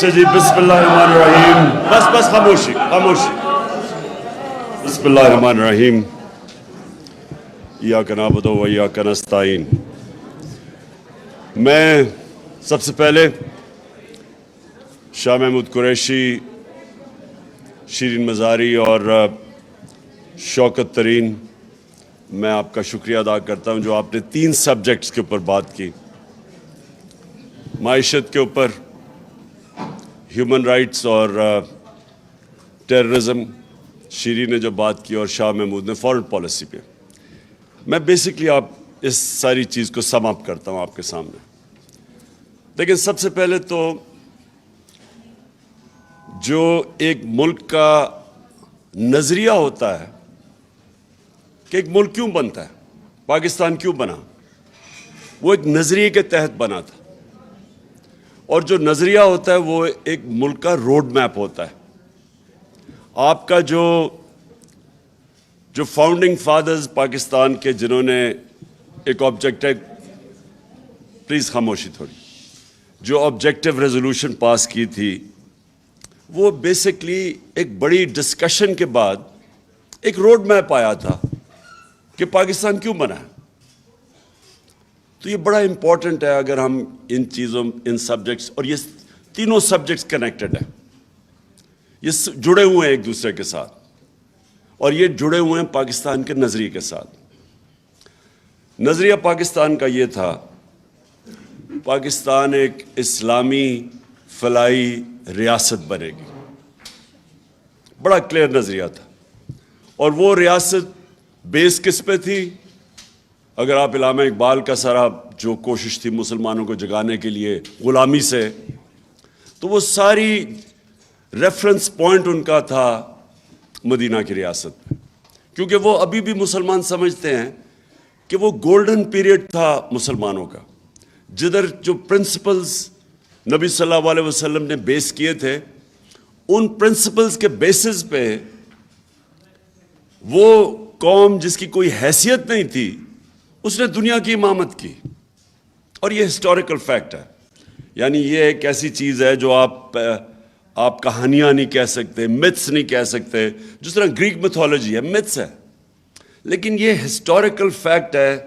اچھا جی، بسم اللہ الرحمن الرحیم. بس خاموشی خاموشی. بسم اللہ الرحمن الرحیم. ایاک نعبد و ایاک نستعین. میں سب سے پہلے شاہ محمود قریشی، شیرین مزاری اور شوکت ترین، میں آپ کا شکریہ ادا کرتا ہوں جو آپ نے 3 سبجیکٹس کے اوپر بات کی: معیشت کے اوپر، ہیومن رائٹس اور ٹیررزم. شیرین نے جو بات کی اور شاہ محمود نے فارن پالیسی پہ. میں بیسکلی آپ اس ساری چیز کو سم اپ کرتا ہوں آپ کے سامنے. لیکن سب سے پہلے تو جو ایک ملک کا نظریہ ہوتا ہے کہ ایک ملک کیوں بنتا ہے، پاکستان کیوں بنا، وہ ایک نظریے کے تحت بنا تھا. اور جو نظریہ ہوتا ہے وہ ایک ملک کا روڈ میپ ہوتا ہے. آپ کا جو فاؤنڈنگ فادرز پاکستان کے، جنہوں نے ایک آبجیکٹو، پلیز خاموشی تھوڑی، جو آبجیکٹو ریزولوشن پاس کی تھی، وہ بیسکلی ایک بڑی ڈسکشن کے بعد ایک روڈ میپ آیا تھا کہ پاکستان کیوں بنا ہے. تو یہ بڑا امپورٹنٹ ہے اگر ہم ان چیزوں، ان سبجیکٹس، اور یہ تینوں سبجیکٹس کنیکٹڈ ہیں، یہ جڑے ہوئے ہیں ایک دوسرے کے ساتھ، اور یہ جڑے ہوئے ہیں پاکستان کے نظریے کے ساتھ. نظریہ پاکستان کا یہ تھا، پاکستان ایک اسلامی فلاحی ریاست بنے گی. بڑا کلیئر نظریہ تھا. اور وہ ریاست بیس کس پہ تھی؟ اگر آپ علامہ اقبال کا سارا جو کوشش تھی مسلمانوں کو جگانے کے لیے غلامی سے، تو وہ ساری ریفرنس پوائنٹ ان کا تھا مدینہ کی ریاست پہ. کیونکہ وہ ابھی بھی مسلمان سمجھتے ہیں کہ وہ گولڈن پیریڈ تھا مسلمانوں کا، جدھر جو پرنسپلز نبی صلی اللہ علیہ وسلم نے بیس کیے تھے، ان پرنسپلز کے بیسز پہ وہ قوم جس کی کوئی حیثیت نہیں تھی، اس نے دنیا کی امامت کی. اور یہ ہسٹوریکل فیکٹ ہے. یعنی یہ ایک ایسی چیز ہے جو آپ کہانیاں نہیں کہہ سکتے، متس نہیں کہہ سکتے. جس طرح گریک میتھولوجی ہے، متس ہے، لیکن یہ ہسٹوریکل فیکٹ ہے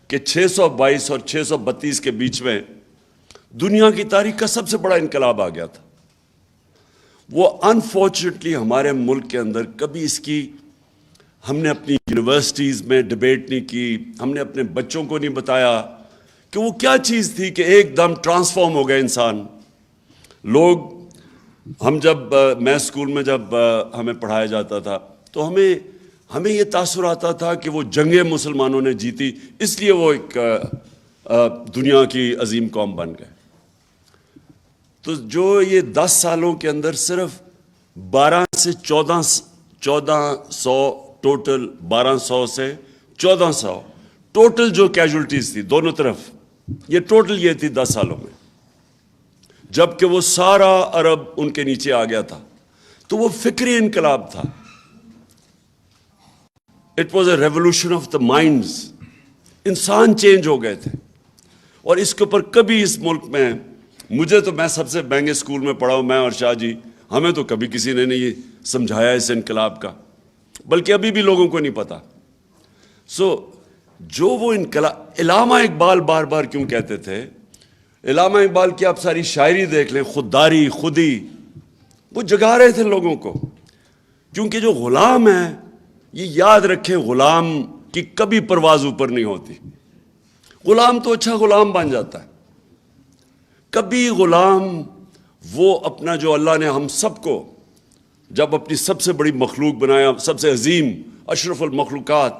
کہ 622 اور 632 کے بیچ میں دنیا کی تاریخ کا سب سے بڑا انقلاب آ گیا تھا. وہ انفارچونیٹلی ہمارے ملک کے اندر کبھی اس کی ہم نے اپنی یونیورسٹیز میں ڈیبیٹ نہیں کی، ہم نے اپنے بچوں کو نہیں بتایا کہ وہ کیا چیز تھی کہ ایک دم ٹرانسفارم ہو گئے انسان. لوگ، میں اسکول میں جب ہمیں پڑھایا جاتا تھا تو ہمیں یہ تاثر آتا تھا کہ وہ جنگیں مسلمانوں نے جیتی، اس لیے وہ ایک دنیا کی عظیم قوم بن گئے. تو جو یہ 10 سالوں کے اندر صرف 12 سے 1400 ٹوٹل، 1200 سے 1400 ٹوٹل جو کیجولٹیز تھی دونوں طرف، یہ ٹوٹل یہ تھی 10 سالوں میں، جبکہ وہ سارا عرب ان کے نیچے آ گیا تھا. تو وہ فکری انقلاب تھا. It was a revolution of the minds. انسان چینج ہو گئے تھے. اور اس کے اوپر کبھی اس ملک میں، میں سب سے مہنگے اسکول میں پڑھا ہوں، میں اور شاہ جی، ہمیں تو کبھی کسی نے نہیں سمجھایا اس انقلاب کا، بلکہ ابھی بھی لوگوں کو نہیں پتا. جو وہ انقلاب، علامہ اقبال بار بار کیوں کہتے تھے؟ علامہ اقبال کی آپ ساری شاعری دیکھ لیں، خودداری، خودی، وہ جگا رہے تھے لوگوں کو. کیونکہ جو غلام ہے، یہ یاد رکھیں، غلام کی کبھی پرواز اوپر نہیں ہوتی. غلام تو اچھا غلام بن جاتا ہے. کبھی غلام وہ اپنا، جو اللہ نے ہم سب کو جب اپنی سب سے بڑی مخلوق بنایا، سب سے عظیم، اشرف المخلوقات،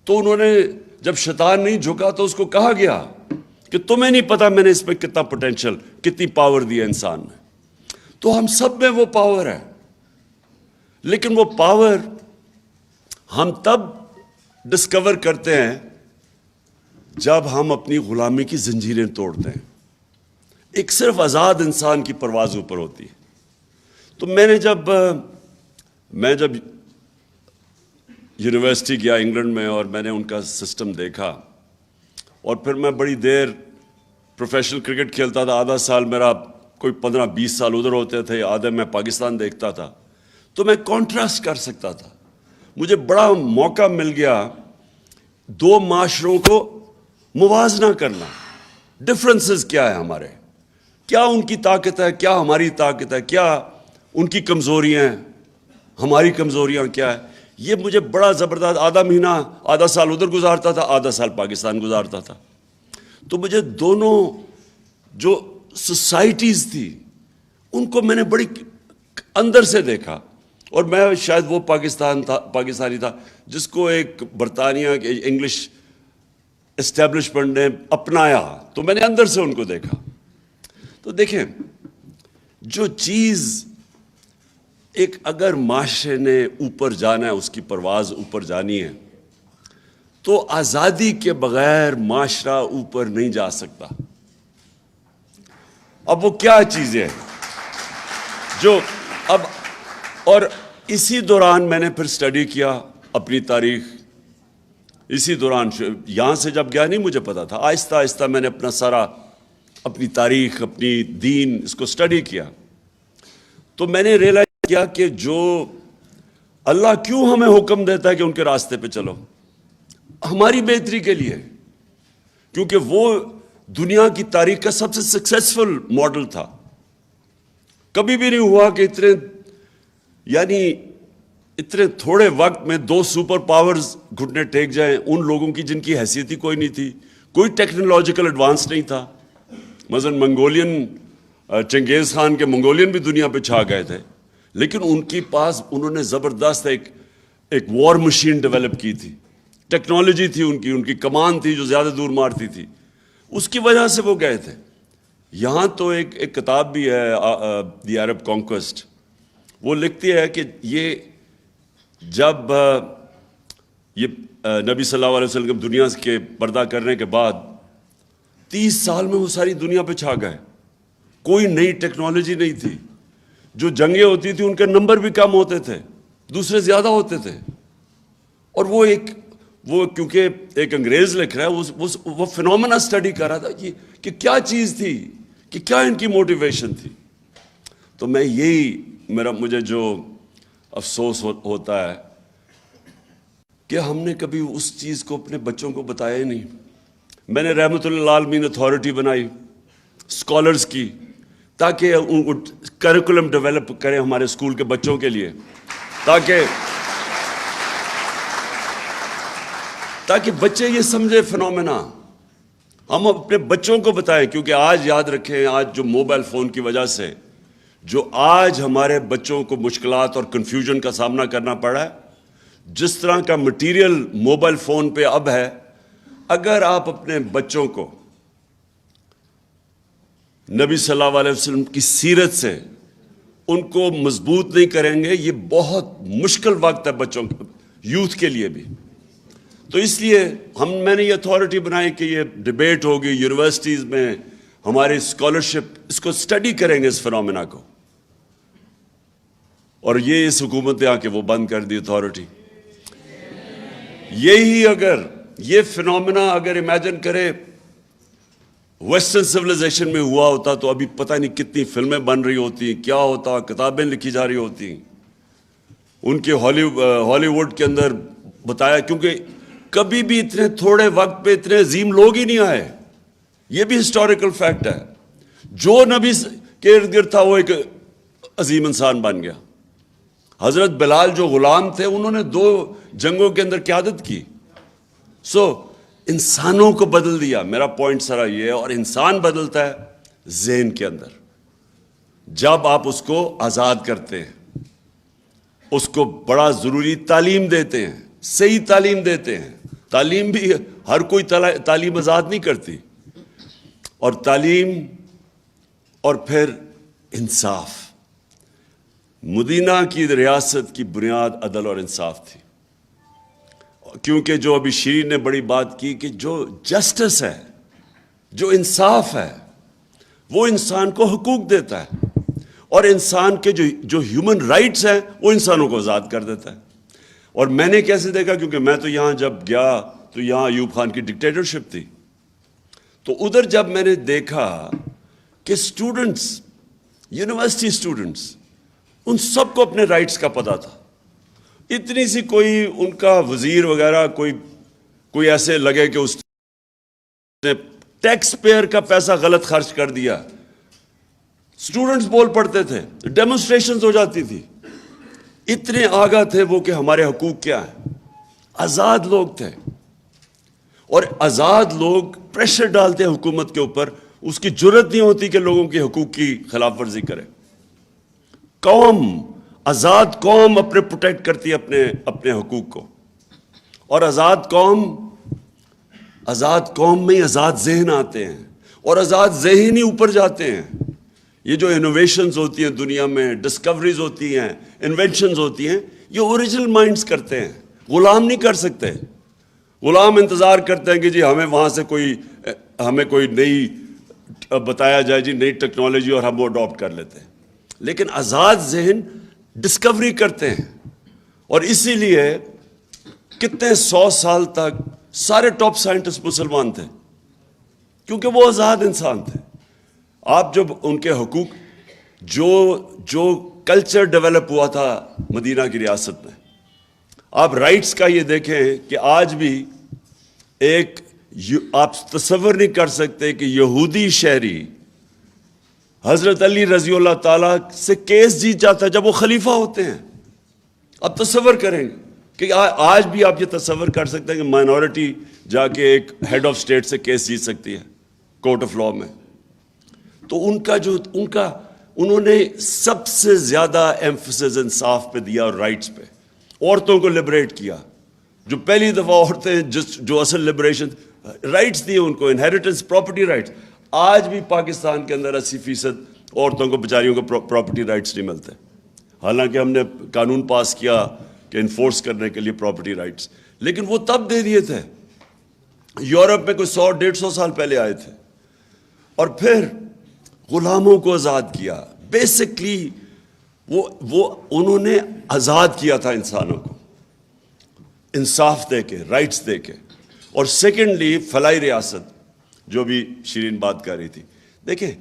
تو انہوں نے جب شیطان نہیں جھکا تو اس کو کہا گیا کہ تمہیں نہیں پتا میں نے اس پہ کتنا پوٹینشل، کتنی پاور دی ہے انسان میں. تو ہم سب میں وہ پاور ہے. لیکن وہ پاور ہم تب ڈسکور کرتے ہیں جب ہم اپنی غلامی کی زنجیریں توڑتے ہیں. ایک صرف آزاد انسان کی پرواز اوپر ہوتی ہے. تو میں جب یونیورسٹی گیا انگلینڈ میں، اور میں نے ان کا سسٹم دیکھا، اور پھر میں بڑی دیر پروفیشنل کرکٹ کھیلتا تھا. آدھا سال میرا کوئی 15-20 سال ادھر ہوتے تھے, آدھے میں پاکستان دیکھتا تھا, تو میں کانٹراسٹ کر سکتا تھا. مجھے بڑا موقع مل گیا دو معاشروں کو موازنہ کرنا. ڈفرنسز کیا ہے ہمارے, کیا ان کی طاقت ہے, کیا ہماری طاقت ہے, کیا ان کی کمزوریاں ہیں, ہماری کمزوریاں کیا ہے. یہ مجھے بڑا زبردست, آدھا مہینہ آدھا سال ادھر گزارتا تھا, آدھا سال پاکستان گزارتا تھا. تو مجھے دونوں جو سوسائٹیز تھی ان کو میں نے بڑی اندر سے دیکھا. اور میں شاید وہ پاکستانی تھا جس کو ایک برطانیہ کے انگلش اسٹیبلشمنٹ نے اپنایا, تو میں نے اندر سے ان کو دیکھا. تو دیکھیں, جو چیز ایک اگر معاشرے نے اوپر جانا ہے, اس کی پرواز اوپر جانی ہے, تو آزادی کے بغیر معاشرہ اوپر نہیں جا سکتا. اب وہ کیا چیزیں ہیں جو اب, اور اسی دوران میں نے پھر سٹڈی کیا اپنی تاریخ. اسی دوران یہاں سے جب گیا نہیں مجھے پتا تھا, آہستہ آہستہ میں نے اپنا سارا اپنی تاریخ, اپنی دین, اس کو سٹڈی کیا. تو میں نے ریئلائز کیا کہ جو اللہ کیوں ہمیں حکم دیتا ہے کہ ان کے راستے پہ چلو, ہماری بہتری کے لیے, کیونکہ وہ دنیا کی تاریخ کا سب سے سکسیسفل ماڈل تھا. کبھی بھی نہیں ہوا کہ اتنے تھوڑے وقت میں دو سپر پاورز گھٹنے ٹیک جائیں ان لوگوں کی جن کی حیثیت ہی کوئی نہیں تھی, کوئی ٹیکنالوجیکل ایڈوانس نہیں تھا. مثلا منگولین, چنگیز خان کے منگولین بھی دنیا پہ چھا گئے تھے, لیکن ان کے پاس انہوں نے زبردست ایک وار مشین ڈیولپ کی تھی, ٹیکنالوجی تھی ان کی کمان تھی جو زیادہ دور مارتی تھی, اس کی وجہ سے وہ گئے تھے. یہاں تو ایک کتاب بھی ہے, دی عرب کانکویسٹ, وہ لکھتی ہے کہ یہ جب یہ نبی صلی اللہ علیہ وسلم دنیا کے پردہ کرنے کے بعد 30 سال میں وہ ساری دنیا پہ چھا گئے. کوئی نئی ٹیکنالوجی نہیں تھی, جو جنگیں ہوتی تھیں ان کے نمبر بھی کم ہوتے تھے, دوسرے زیادہ ہوتے تھے. اور وہ کیونکہ ایک انگریز لکھ رہا ہے, وہ فینومینا اسٹڈی کر رہا تھا کہ کیا چیز تھی, کہ کیا ان کی موٹیویشن تھی. تو میں مجھے جو افسوس ہوتا ہے کہ ہم نے کبھی اس چیز کو اپنے بچوں کو بتایا ہی نہیں. میں نے رحمت اللہ عالمین اتھارٹی بنائی اسکالرز کی, تاکہ کریکولم ڈیولپ کریں ہمارے اسکول کے بچوں کے لیے, تاکہ بچے یہ سمجھے فینومینا. ہم اپنے بچوں کو بتائیں, کیونکہ آج یاد رکھیں, آج جو موبائل فون کی وجہ سے جو آج ہمارے بچوں کو مشکلات اور کنفیوژن کا سامنا کرنا پڑا ہے, جس طرح کا مٹیریل موبائل فون پہ اب ہے, اگر آپ اپنے بچوں کو نبی صلی اللہ علیہ وسلم کی سیرت سے ان کو مضبوط نہیں کریں گے, یہ بہت مشکل وقت ہے بچوں کے, یوتھ کے لیے بھی. تو اس لیے میں نے یہ اتھارٹی بنائی کہ یہ ڈیبیٹ ہوگی یونیورسٹیز میں, ہماری اسکالرشپ اس کو اسٹڈی کریں گے اس فینومینا کو. اور یہ اس حکومت نے آ کے وہ بند کر دی اتھارٹی. یہی اگر یہ فینومینا اگر امیجن کرے ویسٹرن سویلائزیشن میں ہوا ہوتا تو ابھی پتہ نہیں کتنی فلمیں بن رہی ہوتی, کیا ہوتا, کتابیں لکھی جا رہی ہوتی. ان کے ہالی ووڈ کے اندر بتایا, کیونکہ کبھی بھی اتنے تھوڑے وقت پہ اتنے عظیم لوگ ہی نہیں آئے. یہ بھی ہسٹوریکل فیکٹ ہے. جو نبی کے ارد گرد تھا وہ ایک عظیم انسان بن گیا. حضرت بلال جو غلام تھے, انہوں نے 2 جنگوں کے اندر قیادت کی. انسانوں کو بدل دیا. میرا پوائنٹ سارا یہ ہے. اور انسان بدلتا ہے ذہن کے اندر, جب آپ اس کو آزاد کرتے ہیں, اس کو بڑا ضروری تعلیم دیتے ہیں, صحیح تعلیم دیتے ہیں. تعلیم بھی ہر کوئی تعلیم آزاد نہیں کرتی. اور تعلیم اور پھر انصاف. مدینہ کی ریاست کی بنیاد عدل اور انصاف تھی, کیونکہ جو ابھی شیرین نے بڑی بات کی کہ جو جسٹس ہے, جو انصاف ہے, وہ انسان کو حقوق دیتا ہے, اور انسان کے جو ہیومن رائٹس ہیں وہ انسانوں کو آزاد کر دیتا ہے. اور میں نے کیسے دیکھا, کیونکہ میں تو یہاں جب گیا تو یہاں ایوب خان کی ڈکٹیٹرشپ تھی. تو ادھر جب میں نے دیکھا کہ اسٹوڈنٹس یونیورسٹی اسٹوڈنٹس، ان سب کو اپنے رائٹس کا پتہ تھا. اتنی سی کوئی ان کا وزیر وغیرہ کوئی ایسے لگے کہ اس نے ٹیکس پیئر کا پیسہ غلط خرچ کر دیا، اسٹوڈنٹس بول پڑتے تھے، ڈیمونسٹریشنز ہو جاتی تھی. اتنے آگاہ تھے وہ کہ ہمارے حقوق کیا ہیں. آزاد لوگ تھے، اور آزاد لوگ پریشر ڈالتے ہیں حکومت کے اوپر، اس کی جرت نہیں ہوتی کہ لوگوں کے حقوق کی خلاف ورزی کرے. آزاد قوم اپنے پروٹیکٹ کرتی ہے اپنے حقوق کو. اور آزاد قوم میں آزاد ذہن آتے ہیں، اور آزاد ذہن ہی اوپر جاتے ہیں. یہ جو انوویشنز ہوتی ہیں دنیا میں، ڈسکوریز ہوتی ہیں، انوینشنز ہوتی ہیں، یہ اوریجنل مائنڈز کرتے ہیں. غلام نہیں کر سکتے. غلام انتظار کرتے ہیں کہ جی ہمیں کوئی نئی بتایا جائے، جی نئی ٹیکنالوجی، اور ہم وہ اڈاپٹ کر لیتے ہیں. لیکن آزاد ذہن ڈسکوری کرتے ہیں. اور اسی لیے کتنے 100 سال تک سارے ٹاپ سائنٹسٹ مسلمان تھے، کیونکہ وہ آزاد انسان تھے. آپ جب ان کے حقوق، جو کلچر ڈیولپ ہوا تھا مدینہ کی ریاست میں، آپ رائٹس کا یہ دیکھیں کہ آج بھی آپ تصور نہیں کر سکتے کہ یہودی شہری حضرت علی رضی اللہ تعالیٰ سے کیس جیت جاتا ہے جب وہ خلیفہ ہوتے ہیں. آپ تصور کریں گے کہ آج بھی آپ یہ تصور کر سکتے ہیں کہ مائنورٹی جا کے ایک ہیڈ آف اسٹیٹ سے کیس جیت سکتی ہے کورٹ آف لاء میں. تو انہوں نے سب سے زیادہ ایمفسس انصاف پہ دیا اور رائٹس پہ. عورتوں کو لبریٹ کیا، جو پہلی دفعہ عورتیں جو اصل لبریشن رائٹس دیے ان کو، انہیریٹنس، پراپرٹی رائٹس. آج بھی پاکستان کے اندر 80% عورتوں کو، بیچاریوں کو پراپرٹی رائٹس نہیں ملتے، حالانکہ ہم نے قانون پاس کیا کہ انفورس کرنے کے لیے پراپرٹی رائٹس. لیکن وہ تب دے دیے تھے. یورپ میں کوئی 100-150 سال پہلے آئے تھے. اور پھر غلاموں کو آزاد کیا. بیسکلی وہ انہوں نے آزاد کیا تھا انسانوں کو، انصاف دے کے، رائٹس دے کے. اور سیکنڈلی فلاحی ریاست، جو بھی شیرین بات کر رہی تھی. دیکھیں،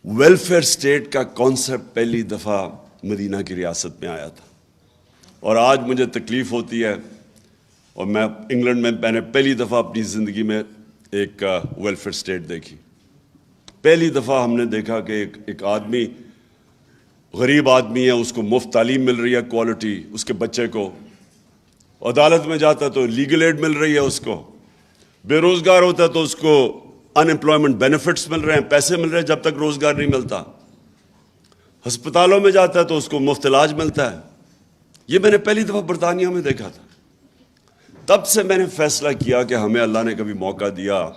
ویلفیئر اسٹیٹ کا کانسیپٹ پہلی دفعہ مدینہ کی ریاست میں آیا تھا. اور آج مجھے تکلیف ہوتی ہے، اور میں انگلینڈ میں نے پہلی دفعہ اپنی زندگی میں ایک ویلفیئر اسٹیٹ دیکھی. پہلی دفعہ ہم نے دیکھا کہ ایک آدمی، غریب آدمی ہے، اس کو مفت تعلیم مل رہی ہے، کوالٹی، اس کے بچے کو. عدالت میں جاتا تو لیگل ایڈ مل رہی ہے اس کو. بے روزگار ہوتا ہے تو اس کو ان امپلائمنٹ بینیفٹس مل رہے ہیں، پیسے مل رہے ہیں جب تک روزگار نہیں ملتا. ہسپتالوں میں جاتا ہے تو اس کو مفت علاج ملتا ہے. یہ میں نے پہلی دفعہ برطانیہ میں دیکھا تھا. تب سے میں نے فیصلہ کیا کہ ہمیں اللہ نے کبھی موقع دیا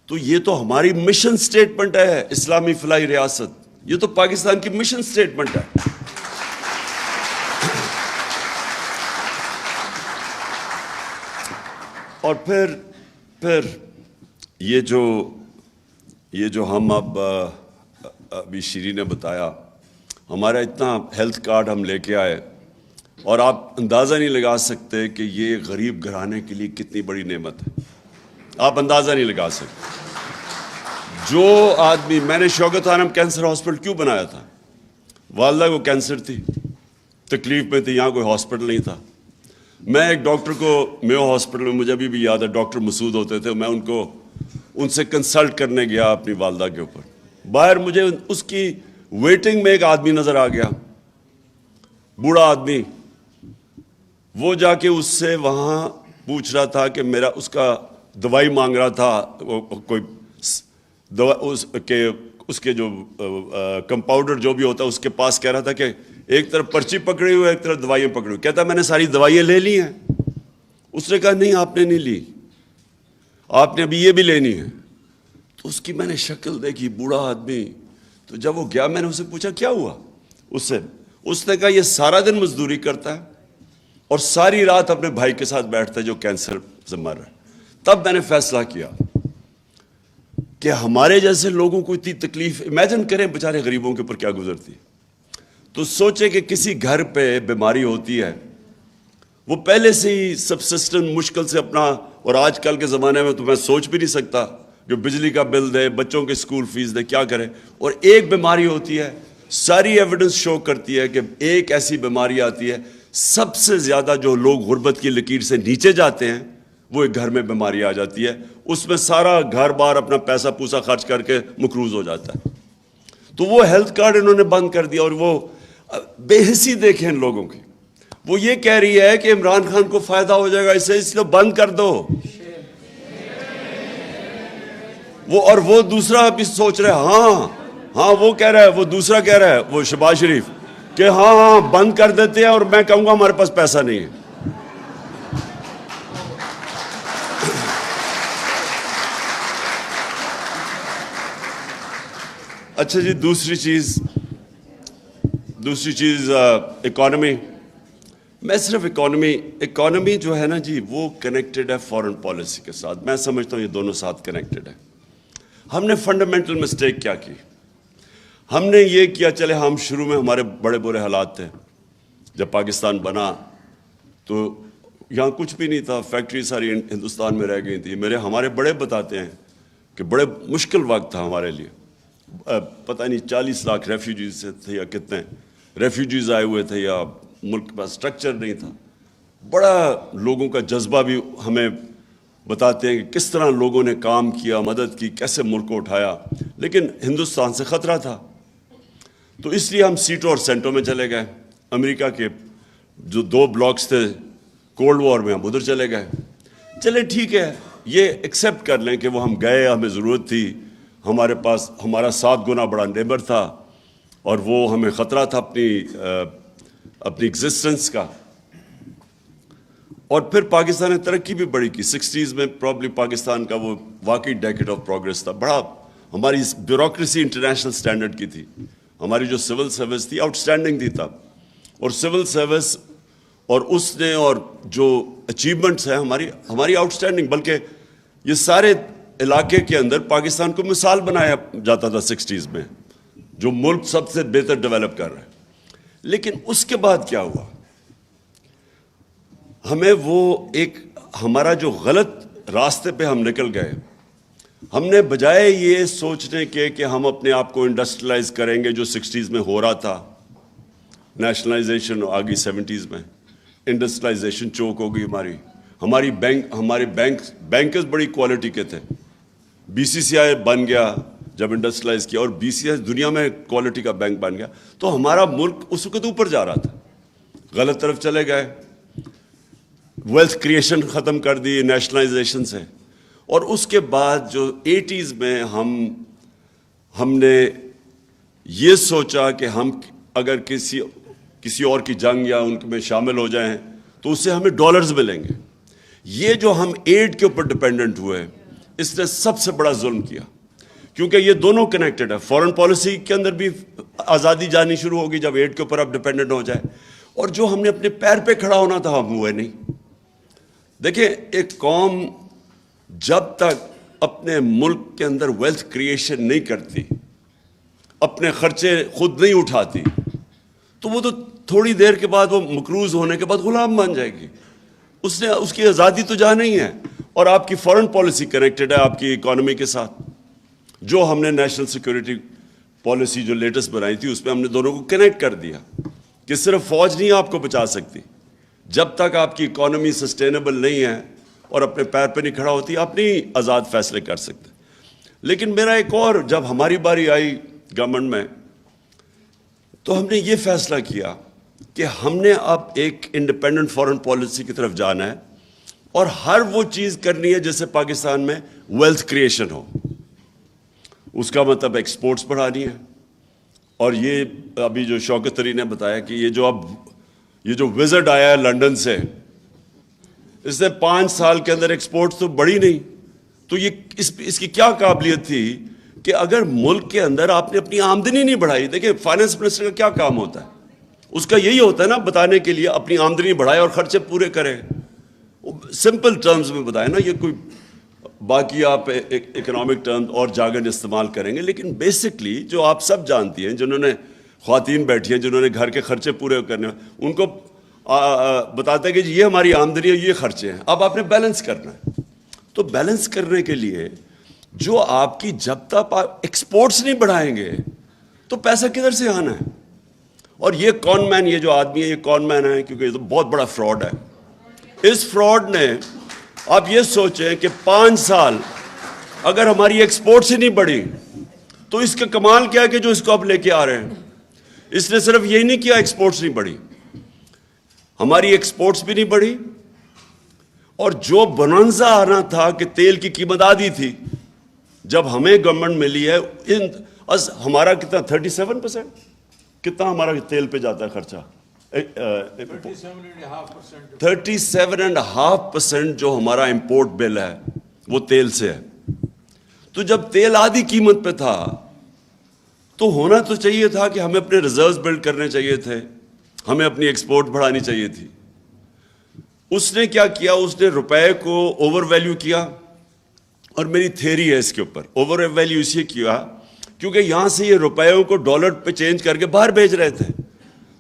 تو یہ تو ہماری مشن سٹیٹمنٹ ہے، اسلامی فلاحی ریاست. یہ تو پاکستان کی مشن سٹیٹمنٹ ہے. اور پھر یہ جو ہم ابھی شیری نے بتایا، ہمارا اتنا ہیلتھ کارڈ ہم لے کے آئے، اور آپ اندازہ نہیں لگا سکتے کہ یہ غریب گھرانے کے لیے کتنی بڑی نعمت ہے. آپ اندازہ نہیں لگا سکتے. جو آدمی، میں نے شوکت خانم کینسر ہاسپٹل کیوں بنایا تھا؟ والدہ کو کینسر تھی، تکلیف میں تھی، یہاں کوئی ہاسپٹل نہیں تھا. میں ایک ڈاکٹر کو میو ہاسپٹل میں، مجھے ابھی بھی یاد ہے، ڈاکٹر مسعود ہوتے تھے، میں ان سے کنسلٹ کرنے گیا اپنی والدہ کے اوپر. باہر مجھے اس کی ویٹنگ میں ایک آدمی نظر آ گیا، بوڑھا آدمی. وہ جا کے اس سے وہاں پوچھ رہا تھا کہ اس کا دوائی مانگ رہا تھا. کوئی دوا اس کے جو کمپاؤنڈر جو بھی ہوتا ہے اس کے پاس کہہ رہا تھا کہ ایک طرف پرچی پکڑی ہوئی ہے، ایک طرف دوائیاں پکڑی ہوئی. کہتا میں نے ساری دوائیاں لے لی ہیں. اس نے کہا نہیں، آپ نے نہیں لی، آپ نے ابھی یہ بھی لینی ہے. تو اس کی میں نے شکل دیکھی، بوڑھا آدمی. تو جب وہ گیا، میں نے اسے پوچھا کیا ہوا اس نے کہا یہ سارا دن مزدوری کرتا ہے اور ساری رات اپنے بھائی کے ساتھ بیٹھتا ہے جو کینسر سے مر رہا ہے. تب میں نے فیصلہ کیا کہ ہمارے جیسے لوگوں کو اتنی تکلیف، امیجن کریں بیچارے غریبوں کے اوپر کیا گزرتی. تو سوچے کہ کسی گھر پہ بیماری ہوتی ہے، وہ پہلے سے ہی سبسسٹنٹ مشکل سے اپنا، اور آج کل کے زمانے میں تو میں سوچ بھی نہیں سکتا کہ بجلی کا بل دے, بچوں کے اسکول فیس دے, کیا کرے. اور ایک بیماری ہوتی ہے, ساری ایویڈنس شو کرتی ہے کہ ایک ایسی بیماری آتی ہے, سب سے زیادہ جو لوگ غربت کی لکیر سے نیچے جاتے ہیں وہ ایک گھر میں بیماری آ جاتی ہے, اس میں سارا گھر بار اپنا پیسہ پوسا خرچ کر کے مقروض ہو جاتا ہے. تو وہ ہیلتھ کارڈ انہوں نے بند کر دیا, اور وہ بے حسی دیکھیں ان لوگوں کی. وہ یہ کہہ رہی ہے کہ عمران خان کو فائدہ ہو جائے گا اس سے, اس لیے بند کر دو. اور وہ دوسرا بھی سوچ رہے, ہاں وہ کہہ رہا ہے, وہ دوسرا کہہ رہا ہے, وہ شہباز شریف, کہ ہاں بند کر دیتے ہیں, اور میں کہوں گا ہمارے پاس پیسہ نہیں ہے. اچھا جی, دوسری چیز اکانومی. میں صرف اکانومی جو ہے نا جی, وہ کنیکٹڈ ہے فارن پالیسی کے ساتھ. میں سمجھتا ہوں یہ دونوں ساتھ کنیکٹڈ ہے. ہم نے فنڈامنٹل مسٹیک کیا کی, ہم نے یہ کیا, چلے ہم شروع میں ہمارے بڑے برے حالات تھے. جب پاکستان بنا تو یہاں کچھ بھی نہیں تھا, فیکٹری ساری ہندوستان میں رہ گئی تھی. ہمارے بڑے بتاتے ہیں کہ بڑے مشکل وقت تھا ہمارے لیے. پتہ نہیں 40 لاکھ ریفیوجیز تھے یا کتنے ریفیوجیز آئے ہوئے تھے, یا ملک کے پاس اسٹرکچر نہیں تھا. بڑا لوگوں کا جذبہ بھی ہمیں بتاتے ہیں کہ کس طرح لوگوں نے کام کیا, مدد کی, کیسے ملک کو اٹھایا. لیکن ہندوستان سے خطرہ تھا, تو اس لیے ہم سیٹوں اور سینٹوں میں چلے گئے. امریکہ کے جو 2 بلاکس تھے کولڈ وار میں, ہم ادھر چلے گئے. چلے ٹھیک ہے, یہ ایکسیپٹ کر لیں کہ وہ ہم گئے, ہمیں ضرورت تھی, ہمارے پاس ہمارا 7 گنا بڑا نیبر تھا, اور وہ ہمیں خطرہ تھا اپنی ایگزسٹنس کا. اور پھر پاکستان نے ترقی بھی بڑی کی. 60s میں پرابلی پاکستان کا وہ واقعی ڈیکیڈ آف پروگریس تھا. بڑا ہماری بیوروکریسی انٹرنیشنل سٹینڈرڈ کی تھی. ہماری جو سول سروس تھی آؤٹ اسٹینڈنگ تھی تب. اور سول سروس اور اس نے اور جو اچیومنٹس ہیں ہماری آؤٹ اسٹینڈنگ, بلکہ یہ سارے علاقے کے اندر پاکستان کو مثال بنایا جاتا تھا 60s میں, جو ملک سب سے بہتر ڈیولپ کر رہا ہے. لیکن اس کے بعد کیا ہوا, ہمیں وہ ہمارا جو غلط راستے پہ ہم نکل گئے. ہم نے بجائے یہ سوچنے کے کہ ہم اپنے آپ کو انڈسٹریلائز کریں گے, جو 60s میں ہو رہا تھا, نیشنلائزیشن آ گئی 70s میں, انڈسٹریلائزیشن چوک ہو گئی. ہمارے بینکرز بڑی کوالٹی کے تھے. BCCI بن گیا جب انڈسٹریلائز کیا, اور BCCI دنیا میں کوالٹی کا بینک بن گیا. تو ہمارا ملک اس وقت اوپر جا رہا تھا, غلط طرف چلے گئے. ویلتھ کریشن ختم کر دی نیشنلائزیشن سے. اور اس کے بعد جو 80s میں ہم نے یہ سوچا کہ ہم اگر کسی اور کی جنگ یا ان میں شامل ہو جائیں تو اس سے ہمیں ڈالرز ملیں گے. یہ جو ہم ایڈ کے اوپر ڈپینڈنٹ ہوئے, اس نے سب سے بڑا ظلم کیا, کیونکہ یہ دونوں کنیکٹڈ ہے. فورن پالیسی کے اندر بھی آزادی جانی شروع ہوگی جب ایڈ کے اوپر آپ ڈپینڈنٹ ہو جائے, اور جو ہم نے اپنے پیر پہ کھڑا ہونا تھا ہم ہوئے نہیں. دیکھیں, ایک قوم جب تک اپنے ملک کے اندر ویلتھ کریشن نہیں کرتی, اپنے خرچے خود نہیں اٹھاتی, تو وہ تو تھوڑی دیر کے بعد, وہ مقروض ہونے کے بعد غلام بن جائے گی. اس کی آزادی تو جہاں نہیں ہے. اور آپ کی فارن پالیسی کنیکٹڈ ہے آپ کی اکانومی کے ساتھ. جو ہم نے نیشنل سیکورٹی پالیسی جو لیٹسٹ بنائی تھی, اس میں ہم نے دونوں کو کنیکٹ کر دیا کہ صرف فوج نہیں آپ کو بچا سکتی. جب تک آپ کی اکانومی سسٹینیبل نہیں ہے اور اپنے پیر پہ نہیں کھڑا ہوتی, آپ نہیں آزاد فیصلے کر سکتے. لیکن میرا ایک اور, جب ہماری باری آئی گورنمنٹ میں, تو ہم نے یہ فیصلہ کیا کہ ہم نے اب ایک انڈیپینڈنٹ فارن پالیسی کی طرف جانا ہے, اور ہر وہ چیز کرنی ہے جیسے پاکستان میں ویلتھ کریشن ہو. اس کا مطلب ایکسپورٹس بڑھانی ہے. اور یہ ابھی جو شوکت علی نے بتایا کہ یہ جو وزٹ آیا ہے لنڈن سے, اس نے 5 سال کے اندر ایکسپورٹس تو بڑھی نہیں. تو یہ اس کی کیا قابلیت تھی کہ اگر ملک کے اندر آپ نے اپنی آمدنی نہیں بڑھائی. دیکھیں, فائنانس منسٹر کا کیا کام ہوتا ہے, اس کا یہی ہوتا ہے نا, بتانے کے لیے اپنی آمدنی بڑھائے اور خرچے پورے کرے. سمپل ٹرمز میں بتائے نا, یہ کوئی باقی آپ اکنامک ٹرمز اور جاگن استعمال کریں گے, لیکن بیسکلی جو آپ سب جانتی ہیں, جنہوں نے خواتین بیٹھی ہیں, جنہوں نے گھر کے خرچے پورے کرنے, ان کو بتاتے ہیں کہ یہ ہماری آمدنی ہے, یہ خرچے ہیں, اب آپ نے بیلنس کرنا ہے. تو بیلنس کرنے کے لیے جو آپ کی جب تک آپ ایکسپورٹس نہیں بڑھائیں گے تو پیسہ کدھر سے آنا ہے؟ اور یہ کون مین، یہ جو آدمی ہے یہ کون مین ہے، کیونکہ یہ تو بہت بڑا فراڈ ہے. اس فراڈ نے، آپ یہ سوچیں کہ 5 سال اگر ہماری ایکسپورٹس ہی نہیں بڑھی تو اس کا کمال کیا ہے کہ جو اس کو اب لے کے آ رہے ہیں. اس نے صرف یہی نہیں کیا ایکسپورٹس نہیں بڑھی، ہماری ایکسپورٹس بھی نہیں بڑھی، اور جو بنانزا آنا تھا کہ تیل کی قیمت آدھی تھی، جب ہمیں گورنمنٹ ملی ہے ہمارا کتنا 37%، کتنا ہمارا تیل پہ جاتا ہے خرچہ؟ 37.5% جو ہمارا امپورٹ بل ہے وہ تیل سے ہے. تو جب تیل آدھی قیمت پہ تھا تو ہونا تو چاہیے تھا کہ ہمیں اپنے ریزروز بلڈ کرنے چاہیے تھے، ہمیں اپنی ایکسپورٹ بڑھانی چاہیے تھی. اس نے کیا کیا؟ اس نے روپے کو اوور ویلیو کیا. اور میری تھیری ہے اس کے اوپر، اوور ویلیو اس لیے کیا کیونکہ یہاں سے یہ روپیوں کو ڈالر پہ چینج کر کے باہر بھیج رہے تھے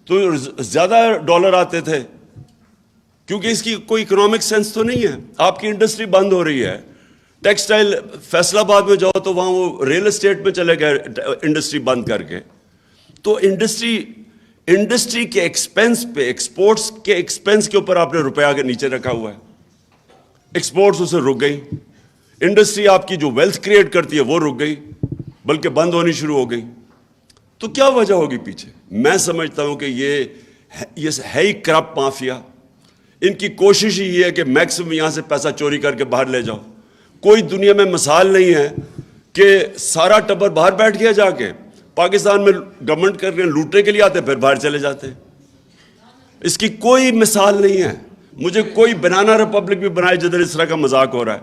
تو زیادہ ڈالر آتے تھے، کیونکہ اس کی کوئی اکنامک سینس تو نہیں ہے. آپ کی انڈسٹری بند ہو رہی ہے، ٹیکسٹائل فیصل آباد میں جاؤ تو وہاں وہ ریل اسٹیٹ میں چلے گئے انڈسٹری بند کر کے. تو انڈسٹری کے ایکسپینس پہ، ایکسپورٹس کے ایکسپینس کے اوپر آپ نے روپیہ کے نیچے رکھا ہوا ہے. ایکسپورٹس اسے رک گئی، انڈسٹری آپ کی جو ویلتھ کریٹ کرتی ہے وہ رک گئی، بلکہ بند ہونی شروع ہو گئی. تو کیا وجہ ہوگی پیچھے؟ میں سمجھتا ہوں کہ یہ ہے ہی کرپٹ مافیا. ان کی کوشش ہی یہ ہے کہ میکسیمم یہاں سے پیسہ چوری کر کے باہر لے جاؤ. کوئی دنیا میں مثال نہیں ہے کہ سارا ٹبر باہر بیٹھ گیا جا کے. پاکستان میں گورنمنٹ کر کے لوٹنے کے لیے آتے پھر باہر چلے جاتے. اس کی کوئی مثال نہیں ہے. مجھے کوئی بنانا ریپبلک بھی بنائے جدھر اس طرح کا مذاق ہو رہا ہے،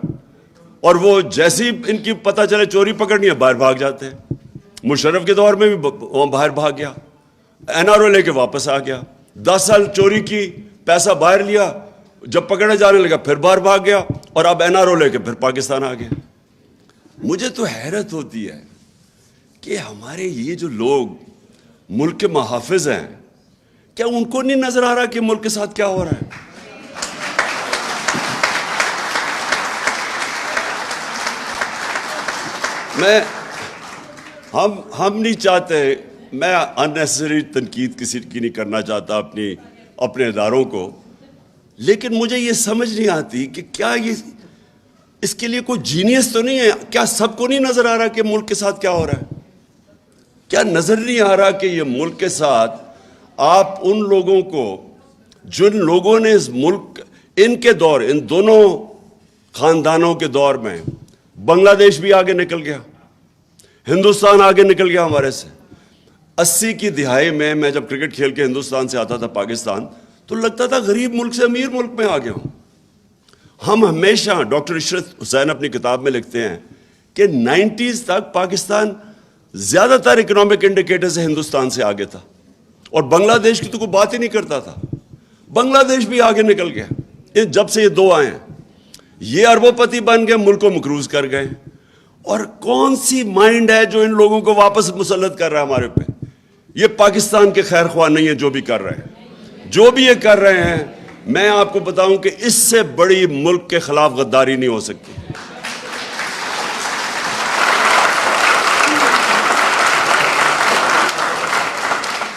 اور وہ جیسی ان کی پتہ چلے چوری پکڑنی ہے باہر بھاگ جاتے ہیں. مشرف کے دور میں بھی وہ باہر بھاگ گیا، این آر او لے کے واپس آ گیا. 10 سال چوری کی، پیسہ باہر لیا، جب پکڑے جانے لگا پھر باہر بھاگ گیا، اور اب این آر او لے کے پھر پاکستان آ گیا. مجھے تو حیرت ہوتی ہے کہ ہمارے یہ جو لوگ ملک کے محافظ ہیں، کیا ان کو نہیں نظر آ رہا کہ ملک کے ساتھ کیا ہو رہا ہے؟ ہم نہیں چاہتے، میں اننیسری تنقید کسی کی نہیں کرنا چاہتا اپنے اداروں کو، لیکن مجھے یہ سمجھ نہیں آتی کہ کیا یہ اس کے لیے کوئی جینیس تو نہیں ہے؟ کیا سب کو نہیں نظر آ رہا کہ ملک کے ساتھ کیا ہو رہا ہے؟ کیا نظر نہیں آ رہا کہ یہ ملک کے ساتھ آپ ان لوگوں کو، جن لوگوں نے اس ملک، ان کے دور، ان دونوں خاندانوں کے دور میں بنگلہ دیش بھی آگے نکل گیا، ہندوستان آگے نکل گیا ہمارے سے. 80 کی دہائی میں جب کرکٹ کھیل کے ہندوستان سے آتا تھا پاکستان تو لگتا تھا غریب ملک سے امیر ملک میں آ گیا ہوں. ہم ہمیشہ، ڈاکٹر عشرت حسین اپنی کتاب میں لکھتے ہیں کہ 90s تک پاکستان زیادہ تر اکنامک انڈیکیٹر سے ہندوستان سے آگے تھا، اور بنگلہ دیش کی تو کوئی بات ہی نہیں کرتا تھا. بنگلہ دیش بھی آگے نکل گیا جب سے یہ دو آئے ہیں. یہ اربوں پتی بن گئے، ملک کو مقروض کر گئے. اور کون سی مائنڈ ہے جو ان لوگوں کو واپس مسلط کر رہا ہے ہمارے پہ؟ یہ پاکستان کے خیر خواہ نہیں ہے جو بھی کر رہے ہیں، جو بھی یہ کر رہے ہیں. میں آپ کو بتاؤں کہ اس سے بڑی ملک کے خلاف غداری نہیں ہو سکتی.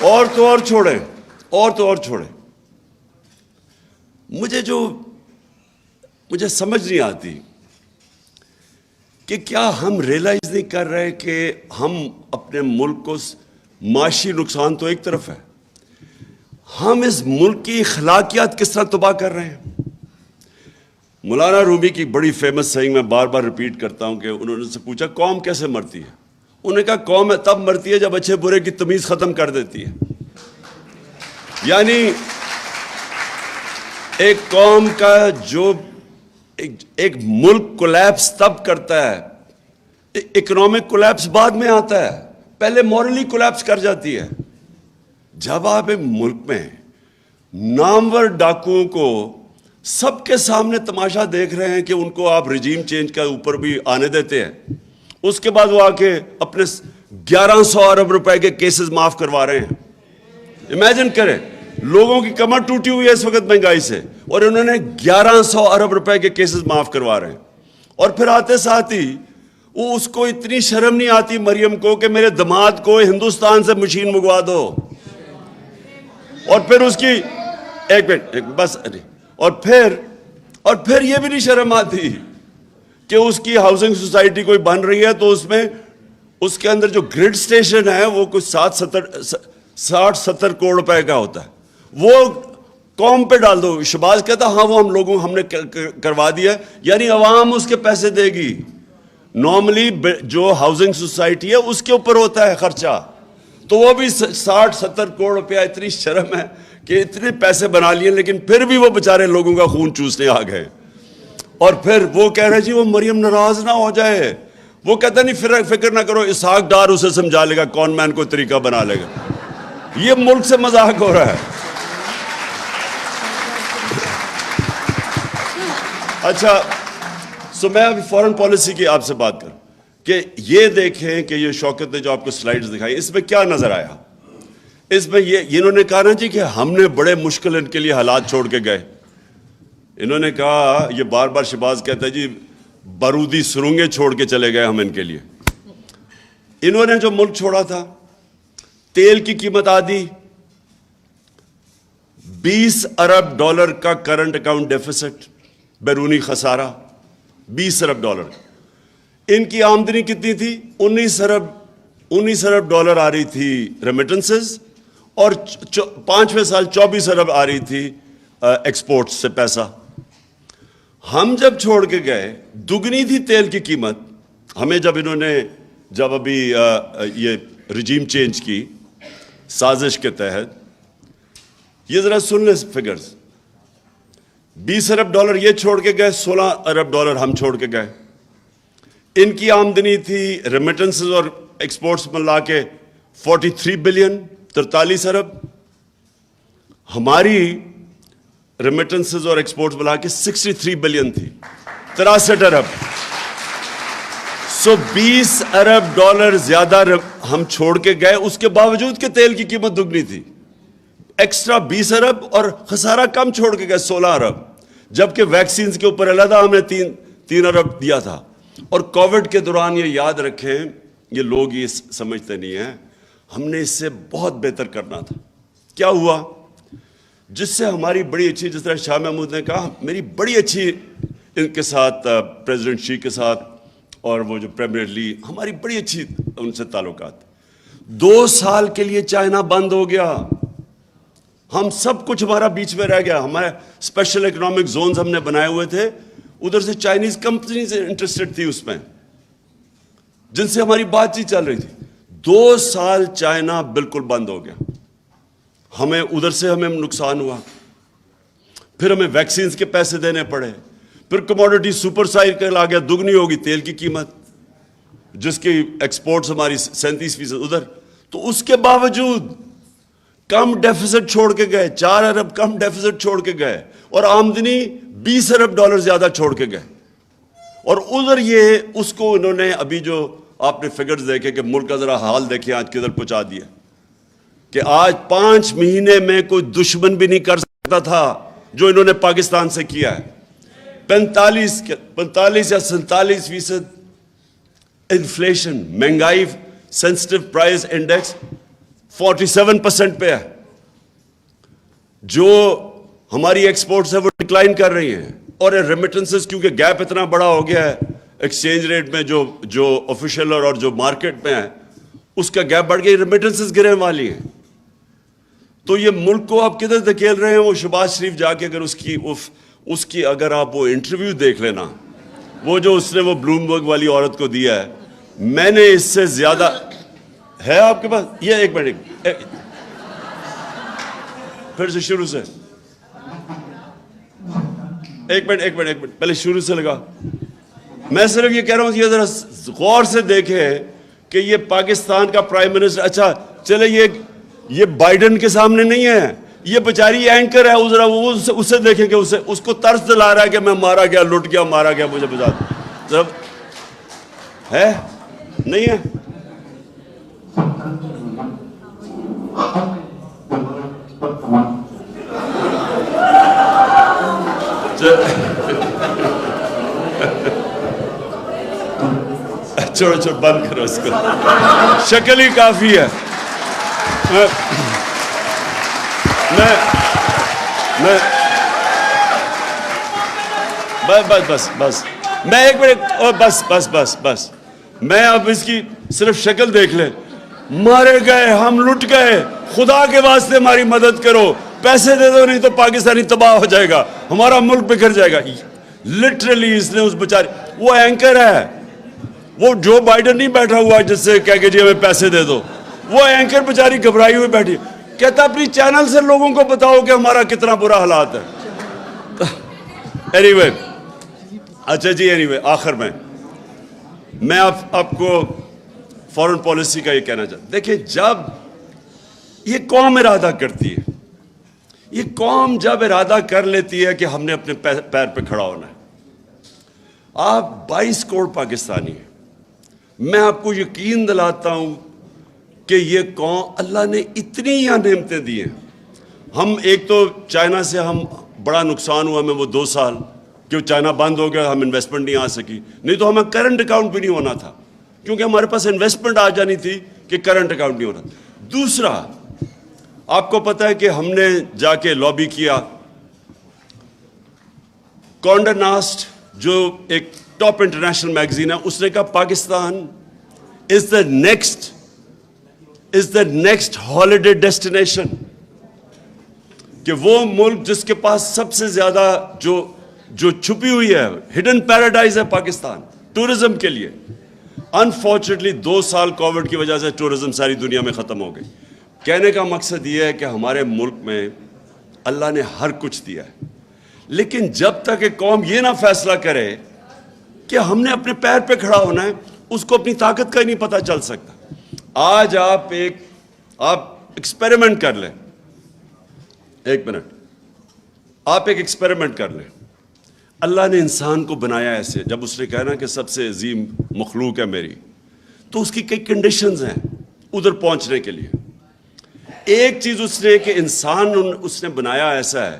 اور تو اور چھوڑیں. مجھے سمجھ نہیں آتی کہ کیا ہم ریئلائز نہیں کر رہے کہ ہم اپنے ملک کو، معاشی نقصان تو ایک طرف ہے، ہم اس ملک کی اخلاقیات کس طرح تباہ کر رہے ہیں. مولانا رومی کی بڑی فیمس سیئنگ میں بار بار ریپیٹ کرتا ہوں کہ انہوں نے سے پوچھا قوم کیسے مرتی ہے؟ انہوں نے کہا قوم تب مرتی ہے جب اچھے برے کی تمیز ختم کر دیتی ہے. یعنی ایک قوم کا جو ایک ملک کولیپس تب کرتا ہے، اکنامک کولیپس بعد میں آتا ہے، پہلے مورلی کولیپس کر جاتی ہے. جب آپ ایک ملک میں نامور ڈاکوؤں کو سب کے سامنے تماشا دیکھ رہے ہیں کہ ان کو آپ رجیم چینج کے اوپر بھی آنے دیتے ہیں، اس کے بعد وہ آ کے اپنے 1100 ارب روپے کے کیسز معاف کروا رہے ہیں. امیجن کریں، لوگوں کی کمر ٹوٹی ہوئی ہے اس وقت مہنگائی سے، اور انہوں نے 1100 ارب روپے کے کیسز معاف کروا رہے ہیں. اور پھر آتے ساتھ ہی وہ اس کو اتنی شرم نہیں آتی مریم کو کہ میرے داماد کو ہندوستان سے مشین منگوا دو. اور پھر اس کی ایک منٹ بس, اور پھر یہ بھی نہیں شرم آتی کہ اس کی ہاؤسنگ سوسائٹی کوئی بن رہی ہے تو اس میں اس کے اندر جو گریڈ سٹیشن ہے وہ کچھ 60-70 کروڑ روپے کا ہوتا ہے, وہ قوم پہ ڈال دو. شہباز کہتا ہاں وہ ہم نے کروا دیا, یعنی عوام اس کے پیسے دے گی. نارملی جو ہاؤسنگ سوسائٹی ہے اس کے اوپر ہوتا ہے خرچہ, تو وہ بھی 60-70 کروڑ روپیہ. اتنی شرم ہے کہ اتنے پیسے بنا لیے لیکن پھر بھی وہ بیچارے لوگوں کا خون چوسنے آ گئے. اور پھر وہ کہہ رہے جی وہ مریم ناراض نہ ہو جائے. وہ کہتا نہیں فکر نہ کرو, اسحاق ڈار اسے سمجھا لے گا, کون مین کو طریقہ بنا لے گا. یہ ملک سے مذاق ہو رہا ہے. اچھا سو میں ابھی فورن پالیسی کی آپ سے بات کروں کہ یہ دیکھیں کہ یہ شوکت نے جو آپ کو سلائیڈز دکھائی, اس میں کیا نظر آیا. اس میں یہ انہوں نے کہا نا جی کہ ہم نے بڑے مشکل ان کے لیے حالات چھوڑ کے گئے. انہوں نے کہا, یہ بار بار شہباز کہتا ہے جی بارودی سرنگیں چھوڑ کے چلے گئے ہم ان کے لیے. انہوں نے جو ملک چھوڑا تھا, تیل کی قیمت آدھی, $20 ارب کا کرنٹ اکاؤنٹ ڈیفیسٹ, بیرونی خسارہ $20 ارب. ان کی آمدنی کتنی تھی؟ $19 ارب آ رہی تھی ریمیٹنسز, اور 5ویں سال 24 ارب آ رہی تھی ایکسپورٹ سے پیسہ. ہم جب چھوڑ کے گئے دگنی تھی تیل کی قیمت. ہمیں جب ابھی یہ رجیم چینج کی سازش کے تحت, یہ ذرا سن لیں فگرز, $20 ارب یہ چھوڑ کے گئے, $16 ارب ہم چھوڑ کے گئے. ان کی آمدنی تھی ریمیٹنسز اور ایکسپورٹس ملا کے 43 بلین, 43 ارب. ہماری ریمیٹنسز اور ایکسپورٹس ملا کے 63 بلین تھی, 63 ارب. سو $20 ارب زیادہ ہم چھوڑ کے گئے, اس کے باوجود کہ تیل کی قیمت دگنی تھی. ایکسٹرا 20 ارب اور خسارہ کم چھوڑ کے گئے 16 ارب, جبکہ ویکسینز کے اوپر علیحدہ ہم نے 3 ارب دیا تھا. اور کووڈ کے دوران یہ یاد رکھیں, یہ لوگ یہ سمجھتے نہیں ہیں, ہم نے اس سے بہت بہتر کرنا تھا. کیا ہوا جس سے ہماری بڑی اچھی, جس طرح شاہ محمود نے کہا, میری بڑی اچھی ان کے ساتھ پریزیڈنٹ شی کے ساتھ اور وہ جو پریمیئر لی, ہماری بڑی اچھی ان سے تعلقات. 2 سال کے لیے چائنا بند ہو گیا, ہم سب کچھ ہمارا بیچ میں رہ گیا. ہمارے اسپیشل اکنامک زونز ہم نے بنائے ہوئے تھے, ادھر سے چائنیز کمپنیز انٹرسٹڈ تھی اس میں, جن سے ہماری بات چیت چل رہی تھی. 2 سال چائنا بالکل بند ہو گیا, ہمیں ادھر سے ہمیں نقصان ہوا. پھر ہمیں ویکسینز کے پیسے دینے پڑے, پھر کموڈٹی سپر سائیکل آ گیا, دگنی ہوگی تیل کی قیمت, جس کی ایکسپورٹس ہماری 37% ادھر. تو اس کے باوجود کم ڈیفیسٹ چھوڑ کے گئے, 4 ارب کم ڈیفیسٹ چھوڑ کے گئے, اور آمدنی $20 ارب زیادہ چھوڑ کے گئے. اور ادھر یہ اس کو انہوں نے ابھی جو آپ نے فگرز دیکھے کہ ملک کا ذرا حال دیکھیں آج کدھر پہنچا دیا, کہ آج 5 مہینے میں کوئی دشمن بھی نہیں کر سکتا تھا جو انہوں نے پاکستان سے کیا ہے. 45 یا 47% انفلیشن, مہنگائی سینسٹیو پرائز انڈیکس 47% پہ ہے. جو ہماری ایکسپورٹس ہے وہ ڈکلائن کر رہی ہیں, اور ریمیٹنسز کیونکہ گیپ اتنا بڑا ہو گیا ہے ایکسچینج ریٹ میں, جو آفیشیل اور جو مارکیٹ میں ہے اس کا گیپ بڑھ گیا, ریمیٹنسز گرنے والی ہیں. تو یہ ملک کو آپ کدھر دھکیل رہے ہیں. وہ شہباز شریف جا کے اگر اس کی اگر آپ وہ انٹرویو دیکھ لینا, وہ جو اس نے وہ بلومبرگ والی عورت کو دیا ہے, میں نے اس سے زیادہ ہے آپ کے پاس. یہ ایک منٹ پھر سے شروع سے, ایک منٹ پہلے شروع سے لگا. میں صرف یہ کہہ رہا ہوں, یہ ذرا غور سے دیکھیں کہ یہ پاکستان کا پرائم منسٹر, اچھا چلے یہ بائیڈن کے سامنے نہیں ہے, یہ بیچاری اینکر ہے, ذرا وہ اسے دیکھیں کہ اس کو ترس دلا رہا ہے کہ میں مارا گیا, لٹ گیا, مارا گیا, مجھے بتا دو ہے نہیں ہے. چھوڑو چھوڑو بند کرو اس کو, شکل ہی کافی ہے. میں بس میں ایک منٹ, بس میں اب اس کی صرف شکل دیکھ لیں. مارے گئے, ہم لٹ گئے, خدا کے واسطے ہماری مدد کرو, پیسے دے دو نہیں تو پاکستانی تباہ ہو جائے گا, ہمارا ملک بکھر جائے گا. لٹرلی اس نے اس بیچارے, وہ اینکر ہے, وہ جو بائیڈن نہیں بیٹھا ہوا جس سے کہہ کے جی ہمیں پیسے دے دو, وہ اینکر بیچاری گھبرائی ہوئی بیٹھی, کہتا اپنی چینل سے لوگوں کو بتاؤ کہ ہمارا کتنا برا حالات ہے. اینی اچھا جی, آخر میں آپ کو فورن پالیسی کا یہ کہنا چاہتا ہوں. دیکھیں, جب یہ قوم ارادہ کرتی ہے, یہ قوم جب ارادہ کر لیتی ہے کہ ہم نے اپنے پیر پہ کھڑا ہونا ہے, آپ 22 کروڑ پاکستانی ہیں, میں آپ کو یقین دلاتا ہوں کہ یہ قوم, اللہ نے اتنی یہاں نعمتیں دی ہیں. ہم ایک تو چائنا سے ہم بڑا نقصان ہوا ہمیں وہ 2 سال, کہ چائنا بند ہو گیا, ہم انویسٹمنٹ نہیں آ سکی, نہیں تو ہمیں کرنٹ اکاؤنٹ بھی نہیں ہونا تھا, کیونکہ ہمارے پاس انویسٹمنٹ آ جانی تھی کہ کرنٹ اکاؤنٹ نہیں ہونا. دوسرا, آپ کو پتہ ہے کہ ہم نے جا کے لابی کیا, کونڈا ناسٹ جو ایک ٹاپ انٹرنیشنل میگزین ہے, اس نے کہا پاکستان از دا نیکسٹ ہالیڈے ڈیسٹینیشن, کہ وہ ملک جس کے پاس سب سے زیادہ جو چھپی ہوئی ہے, ہڈن پیراڈائز ہے پاکستان ٹورزم کے لیے. انفارچونیٹلی 2 سال کووڈ کی وجہ سے ٹورزم ساری دنیا میں ختم ہو گئی. کہنے کا مقصد یہ ہے کہ ہمارے ملک میں اللہ نے ہر کچھ دیا ہے, لیکن جب تک ایک قوم یہ نہ فیصلہ کرے کہ ہم نے اپنے پیر پہ کھڑا ہونا ہے, اس کو اپنی طاقت کا ہی نہیں پتہ چل سکتا. آج آپ ایکسپیریمنٹ کر لیں, 1 منٹ, آپ ایک ایکسپیریمنٹ کر لیں. اللہ نے انسان کو بنایا ایسے, جب اس نے کہا نا کہ سب سے عظیم مخلوق ہے میری, تو اس کی کئی کنڈیشنز ہیں ادھر پہنچنے کے لیے. ایک چیز اس نے کہ انسان اس نے بنایا ایسا ہے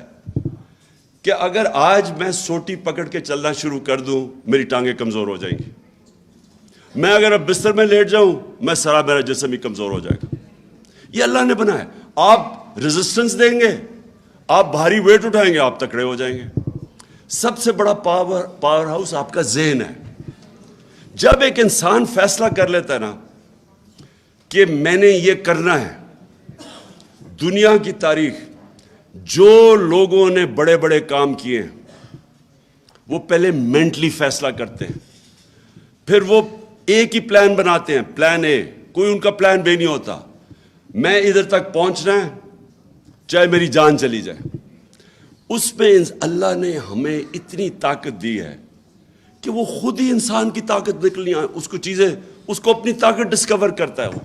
کہ اگر آج میں سوٹی پکڑ کے چلنا شروع کر دوں, میری ٹانگیں کمزور ہو جائیں گی. میں اگر اب بستر میں لیٹ جاؤں, میرا جسم ہی کمزور ہو جائے گا. یہ اللہ نے بنایا. آپ ریزسٹنس دیں گے, آپ بھاری ویٹ اٹھائیں گے, آپ تکڑے ہو جائیں گے. سب سے بڑا پاور ہاؤس آپ کا ذہن ہے. جب ایک انسان فیصلہ کر لیتا ہے نا کہ میں نے یہ کرنا ہے, دنیا کی تاریخ جو لوگوں نے بڑے بڑے کام کیے ہیں, وہ پہلے مینٹلی فیصلہ کرتے ہیں, پھر وہ ایک ہی پلان بناتے ہیں, پلان اے. کوئی ان کا پلان بے نہیں ہوتا, میں ادھر تک پہنچنا ہے چاہے میری جان چلی جائے. اس میں اللہ نے ہمیں اتنی طاقت دی ہے کہ وہ خود ہی انسان کی طاقت نکلنی ہے, اس کو اپنی طاقت ڈسکور کرتا ہے. وہ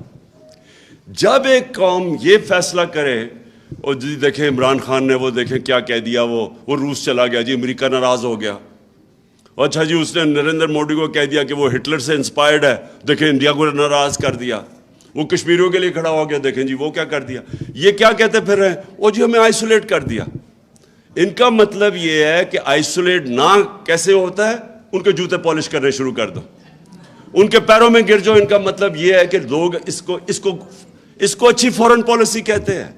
جب ایک قوم یہ فیصلہ کرے, اور جی دیکھیں عمران خان نے وہ دیکھیں کیا کہہ دیا, وہ روس چلا گیا جی, امریکہ ناراض ہو گیا. اچھا جی, اس نے نریندر مودی کو کہہ دیا کہ وہ ہٹلر سے انسپائرڈ ہے, دیکھیں انڈیا کو ناراض کر دیا. وہ کشمیریوں کے لیے کھڑا ہو گیا, دیکھیں جی وہ کیا کر دیا. یہ کیا کہتے پھر رہے ہیں, وہ جی ہمیں آئسولیٹ کر دیا. ان کا مطلب یہ ہے کہ آئسولیٹ نہ کیسے ہوتا ہے, ان کے جوتے پالش کرنے شروع کر دو, ان کے پیروں میں گر جاؤ. ان کا مطلب یہ ہے کہ لوگ اس کو اچھی فورن پالیسی کہتے ہیں.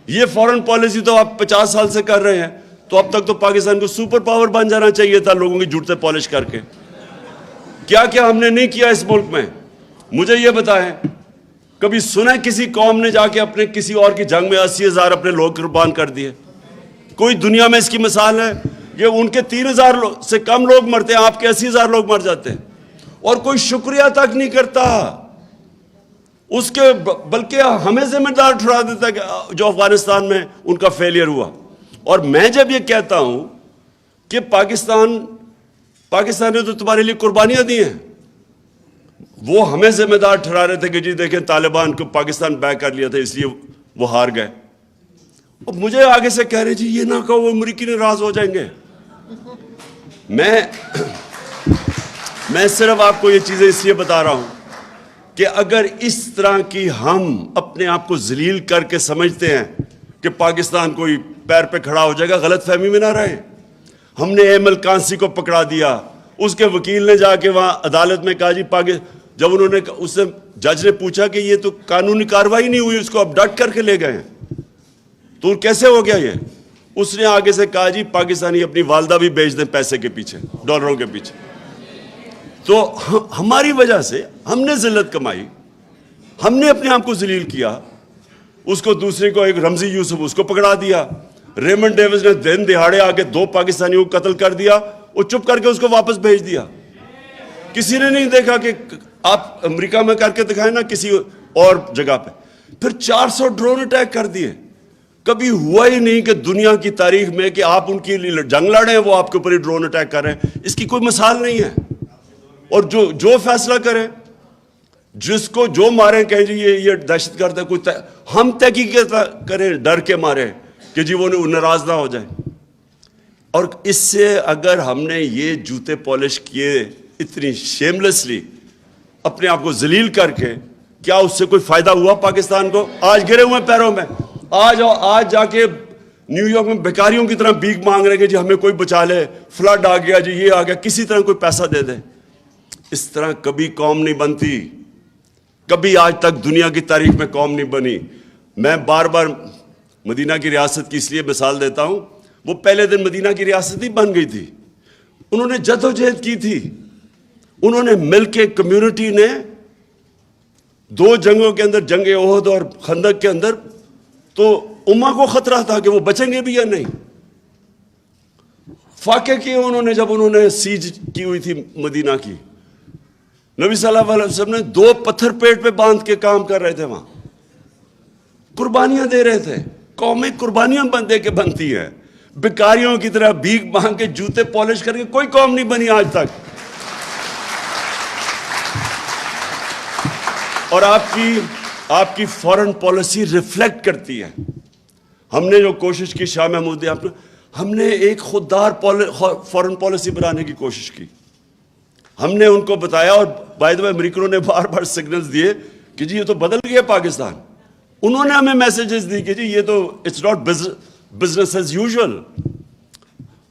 یہ فورن پالیسی تو آپ 50 سال سے کر رہے ہیں, تو اب تک تو پاکستان کو سپر پاور بن جانا چاہیے تھا لوگوں کے جوتے پالش کر کے. کیا کیا ہم نے نہیں کیا اس ملک میں, مجھے یہ بتائیں. کبھی سنا کسی قوم نے جا کے اپنے کسی اور کی جنگ میں 80,000 اپنے لوگ قربان کر دیے؟ کوئی دنیا میں اس کی مثال ہے؟ یہ ان کے 3,000 سے کم لوگ مرتے ہیں, آپ کے 80,000 لوگ مر جاتے ہیں, اور کوئی شکریہ تک نہیں کرتا اس کے, بلکہ ہمیں ذمہ دار ٹھہرا دیتا ہے کہ جو افغانستان میں ان کا فیلئر ہوا. اور میں جب یہ کہتا ہوں کہ پاکستان نے تو تمہارے لیے قربانیاں دی ہیں, وہ ہمیں ذمہ دار ٹھہرا رہے تھے کہ جی دیکھیں طالبان کو پاکستان بیک کر لیا تھا اس لیے وہ ہار گئے. اور مجھے آگے سے کہہ رہے جی یہ نہ کہو, وہ امریکی ناراض ہو جائیں گے. میں صرف آپ کو یہ چیزیں اس لیے بتا رہا ہوں کہ اگر اس طرح کی ہم اپنے آپ کو ذلیل کر کے سمجھتے ہیں کہ پاکستان کوئی پیر پہ کھڑا ہو جائے گا, غلط فہمی میں نہ رہے. ہم نے ایمل کانسی کو پکڑا دیا, اس کے وکیل نے جا کے وہاں عدالت میں کہا جی جب انہوں نے اس سے جج نے پوچھا کہ یہ تو قانونی کاروائی نہیں ہوئی, اس کو اب ڈٹ کر کے لے گئے ہیں, تو کیسے ہو گیا یہ؟ اس نے آگے سے کہا جی پاکستانی اپنی والدہ بھی بیچ دیں پیسے کے پیچھے, ڈالروں کے پیچھے. تو ہماری وجہ سے ہم نے ذلت کمائی, ہم نے اپنے آپ کو ذلیل کیا. اس کو دوسرے کو ایک رمزی یوسف اس کو پکڑا دیا, ریمنڈ ڈیوس نے دن دہاڑے آ کے 2 پاکستانیوں کو قتل کر دیا, وہ چپ کر کے اس کو واپس بھیج دیا. کسی نے نہیں دیکھا کہ آپ امریکہ میں کر کے دکھائیں نا کسی اور جگہ پہ. پھر 400 ڈرون اٹیک کر دیے. کبھی ہوا ہی نہیں کہ دنیا کی تاریخ میں کہ آپ ان کی جنگ لڑے ہیں, وہ آپ کے اوپر ہی ڈرون اٹیک کر رہے ہیں. اس کی کوئی مثال نہیں ہے. اور جو فیصلہ کریں, جس کو جو مارے کہیں جی یہ دہشت گرد ہے, کوئی ہم تحقیق کریں ڈر کے مارے کہ جی وہ ناراض نہ ہو جائے. اور اس سے اگر ہم نے یہ جوتے پالش کیے اتنی شیملیسلی اپنے آپ کو ذلیل کر کے, کیا اس سے کوئی فائدہ ہوا پاکستان کو؟ آج گرے ہوئے پیروں میں. آج جا کے نیو یارک میں بیکاریوں کی طرح بھیک مانگ رہے کہ جی ہمیں کوئی بچا لے, فلڈ آ گیا جی, یہ آ گیا, کسی طرح کوئی پیسہ دے دے. اس طرح کبھی قوم نہیں بنتی, کبھی آج تک دنیا کی تاریخ میں قوم نہیں بنی. میں بار بار مدینہ کی ریاست کی اس لیے مثال دیتا ہوں, وہ پہلے دن مدینہ کی ریاست ہی بن گئی تھی. انہوں نے جدوجہد کی تھی, انہوں نے مل کے کمیونٹی نے 2 جنگوں کے اندر, جنگ احد اور خندق کے اندر, تو امہ کو خطرہ تھا کہ وہ بچیں گے بھی یا نہیں. فاقے کیے انہوں نے جب انہوں نے سیج کی ہوئی تھی مدینہ کی. نبی صلی اللہ علیہ وسلم نے 2 پتھر پیٹ پہ باندھ کے کام کر رہے تھے, وہاں قربانیاں دے رہے تھے. قومیں قربانیاں دے کے بنتی ہیں, بیکاریوں کی طرح بھیک مانگ کے جوتے پالش کر کے کوئی قوم نہیں بنی آج تک. اور آپ کی فورن پالیسی ریفلیکٹ کرتی ہے. ہم نے جو کوشش کی شاہ محمود نے, ہم نے ایک خوددار فورن پالیسی بنانے کی کوشش کی. ہم نے ان کو بتایا, اور بائی دا وے امریکنوں نے بار بار سگنلز دیے کہ جی یہ تو بدل گیا پاکستان. انہوں نے ہمیں میسیجز دی کہ جی یہ تو it's not business as usual.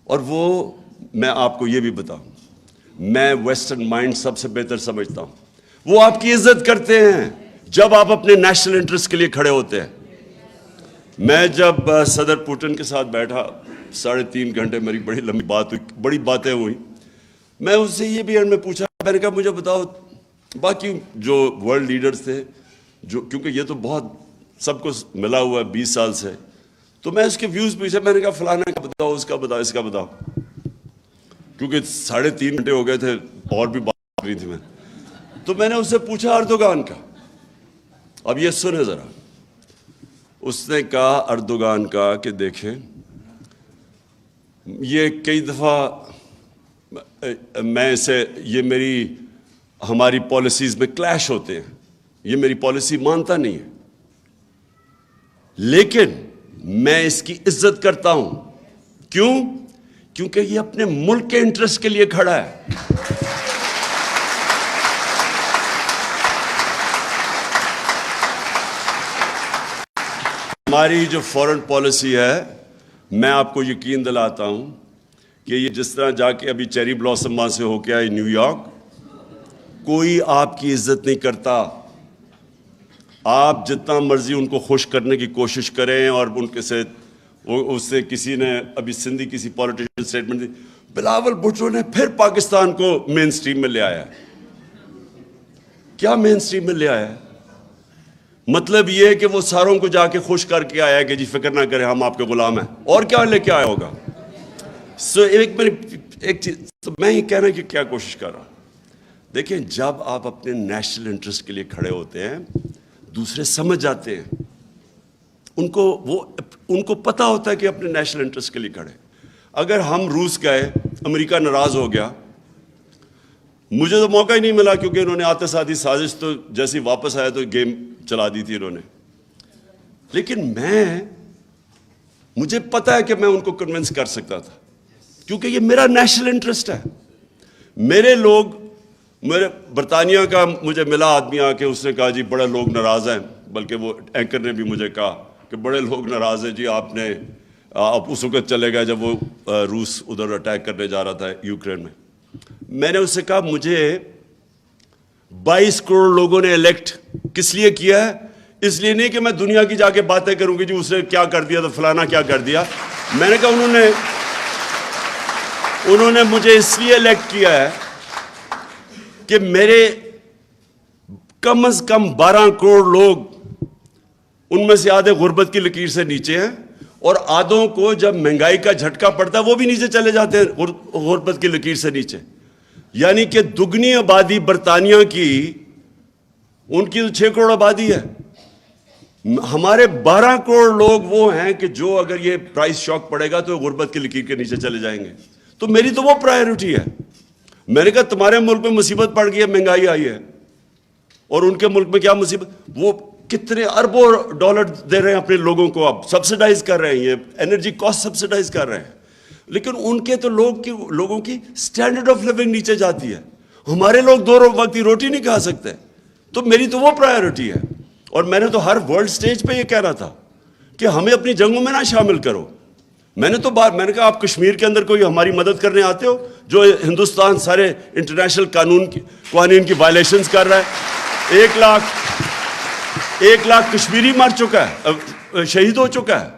اور وہ میں آپ کو یہ بھی بتاؤں, میں ویسٹرن مائنڈ سب سے بہتر سمجھتا ہوں. وہ آپ کی عزت کرتے ہیں جب آپ اپنے نیشنل انٹرسٹ کے لیے کھڑے ہوتے ہیں. میں جب صدر پوٹن کے ساتھ بیٹھا 3.5 گھنٹے, میری بڑی لمبی بات ہوئی, بڑی باتیں ہوئی. میں اس سے یہ بھی میں پوچھا, میں نے کہا مجھے بتاؤ باقی جو ورلڈ لیڈرز تھے, جو کیونکہ یہ تو بہت سب کو ملا ہوا ہے 20 سال سے, تو میں اس کے ویوز پوچھا. میں نے کہا فلانا کا بتاؤ, اس کا بتاؤ, اس کا بتاؤ, کیونکہ 3.5 گھنٹے ہو گئے تھے اور بھی بات کرنی تھی میں. تو میں نے اس سے پوچھا اردوغان کا. اب یہ سنے ذرا. اس نے کہا اردوغان کا کہ دیکھیں یہ کئی دفعہ میں اسے, یہ ہماری پالیسیز میں کلیش ہوتے ہیں, یہ میری پالیسی مانتا نہیں ہے, لیکن میں اس کی عزت کرتا ہوں. کیوں؟ کیونکہ یہ اپنے ملک کے انٹرسٹ کے لیے کھڑا ہے. ہماری جو فورن پالیسی ہے, میں آپ کو یقین دلاتا ہوں کہ یہ جس طرح جا کے ابھی چیری بلاسم وہاں سے ہو کے آئے نیو یارک, کوئی آپ کی عزت نہیں کرتا. آپ جتنا مرضی ان کو خوش کرنے کی کوشش کریں, اور ان کے سے اس سے کسی نے ابھی سندھی کسی پولیٹیشین سٹیٹمنٹ دی, بلاول بھٹو نے پھر پاکستان کو مین سٹریم میں لے آیا. کیا مین سٹریم میں لے آیا ہے؟ مطلب یہ ہے کہ وہ ساروں کو جا کے خوش کر کے آیا کہ جی فکر نہ کریں ہم آپ کے غلام ہیں. اور کیا لے کے آیا ہوگا؟ ایک چیز تو میں یہ کہنا کہ کیا کوشش کر رہا ہوں. دیکھیں جب آپ اپنے نیشنل انٹرسٹ کے لیے کھڑے ہوتے ہیں, دوسرے سمجھ جاتے ہیں, ان کو پتہ ہوتا ہے کہ اپنے نیشنل انٹرسٹ کے لیے کھڑے. اگر ہم روس گئے, امریکہ ناراض ہو گیا, مجھے تو موقع ہی نہیں ملا کیونکہ انہوں نے آتے ساتھی سازش تو جیسی واپس آیا تو گیم چلا دی تھی انہوں نے. لیکن مجھے پتہ ہے کہ میں ان کو کنونس کر سکتا تھا کیونکہ یہ میرا نیشنل انٹرسٹ ہے. میرے برطانیہ کا مجھے ملا آدمی آ کے, اس نے کہا جی بڑے لوگ ناراض ہیں, بلکہ وہ اینکر نے بھی مجھے کہا کہ بڑے لوگ ناراض ہیں جی, آپ اس وقت چلے گئے جب وہ روس ادھر اٹیک کرنے جا رہا تھا یوکرین میں. میں نے اس سے کہا مجھے 22 کروڑ لوگوں نے الیکٹ کس لیے کیا ہے؟ اس لیے نہیں کہ میں دنیا کی جا کے باتیں کروں گی جی اس نے کیا کر دیا تو فلانا کیا کر دیا. میں نے کہا انہوں نے مجھے اس لیے الیکٹ کیا ہے کہ میرے کم از کم 12 کروڑ لوگ، ان میں سے آدھے غربت کی لکیر سے نیچے ہیں، اور آدھوں کو جب مہنگائی کا جھٹکا پڑتا ہے وہ بھی نیچے چلے جاتے ہیں غربت کی لکیر سے نیچے. یعنی کہ دگنی آبادی برطانیہ کی، ان کی تو 6 کروڑ آبادی ہے، ہمارے 12 کروڑ لوگ وہ ہیں کہ جو اگر یہ پرائس شاک پڑے گا تو غربت کی لکیر کے نیچے چلے جائیں گے. تو میری تو وہ پرائیورٹی ہے. میں نے کہا تمہارے ملک میں مصیبت پڑ گئی ہے، مہنگائی آئی ہے، اور ان کے ملک میں کیا مصیبت؟ وہ کتنے اربوں ڈالر دے رہے ہیں اپنے لوگوں کو، اب سبسڈائز کر رہے ہیں، یہ انرجی کاسٹ سبسڈائز کر رہے ہیں، لیکن ان کے تو لوگوں کی سٹینڈرڈ آف لیونگ نیچے جاتی ہے. ہمارے لوگ 2 وقت کی روٹی نہیں کھا سکتے. تو میری تو وہ پرائیورٹی ہے. اور میں نے تو ہر ورلڈ سٹیج پہ یہ کہنا تھا کہ ہمیں اپنی جنگوں میں نہ شامل کرو. میں نے نے کہا آپ کشمیر کے اندر کوئی ہماری مدد کرنے آتے ہو؟ جو ہندوستان سارے انٹرنیشنل قوانین کی وائلیشنز کر رہا ہے. 1 لاکھ کشمیری مر چکا ہے، شہید ہو چکا ہے.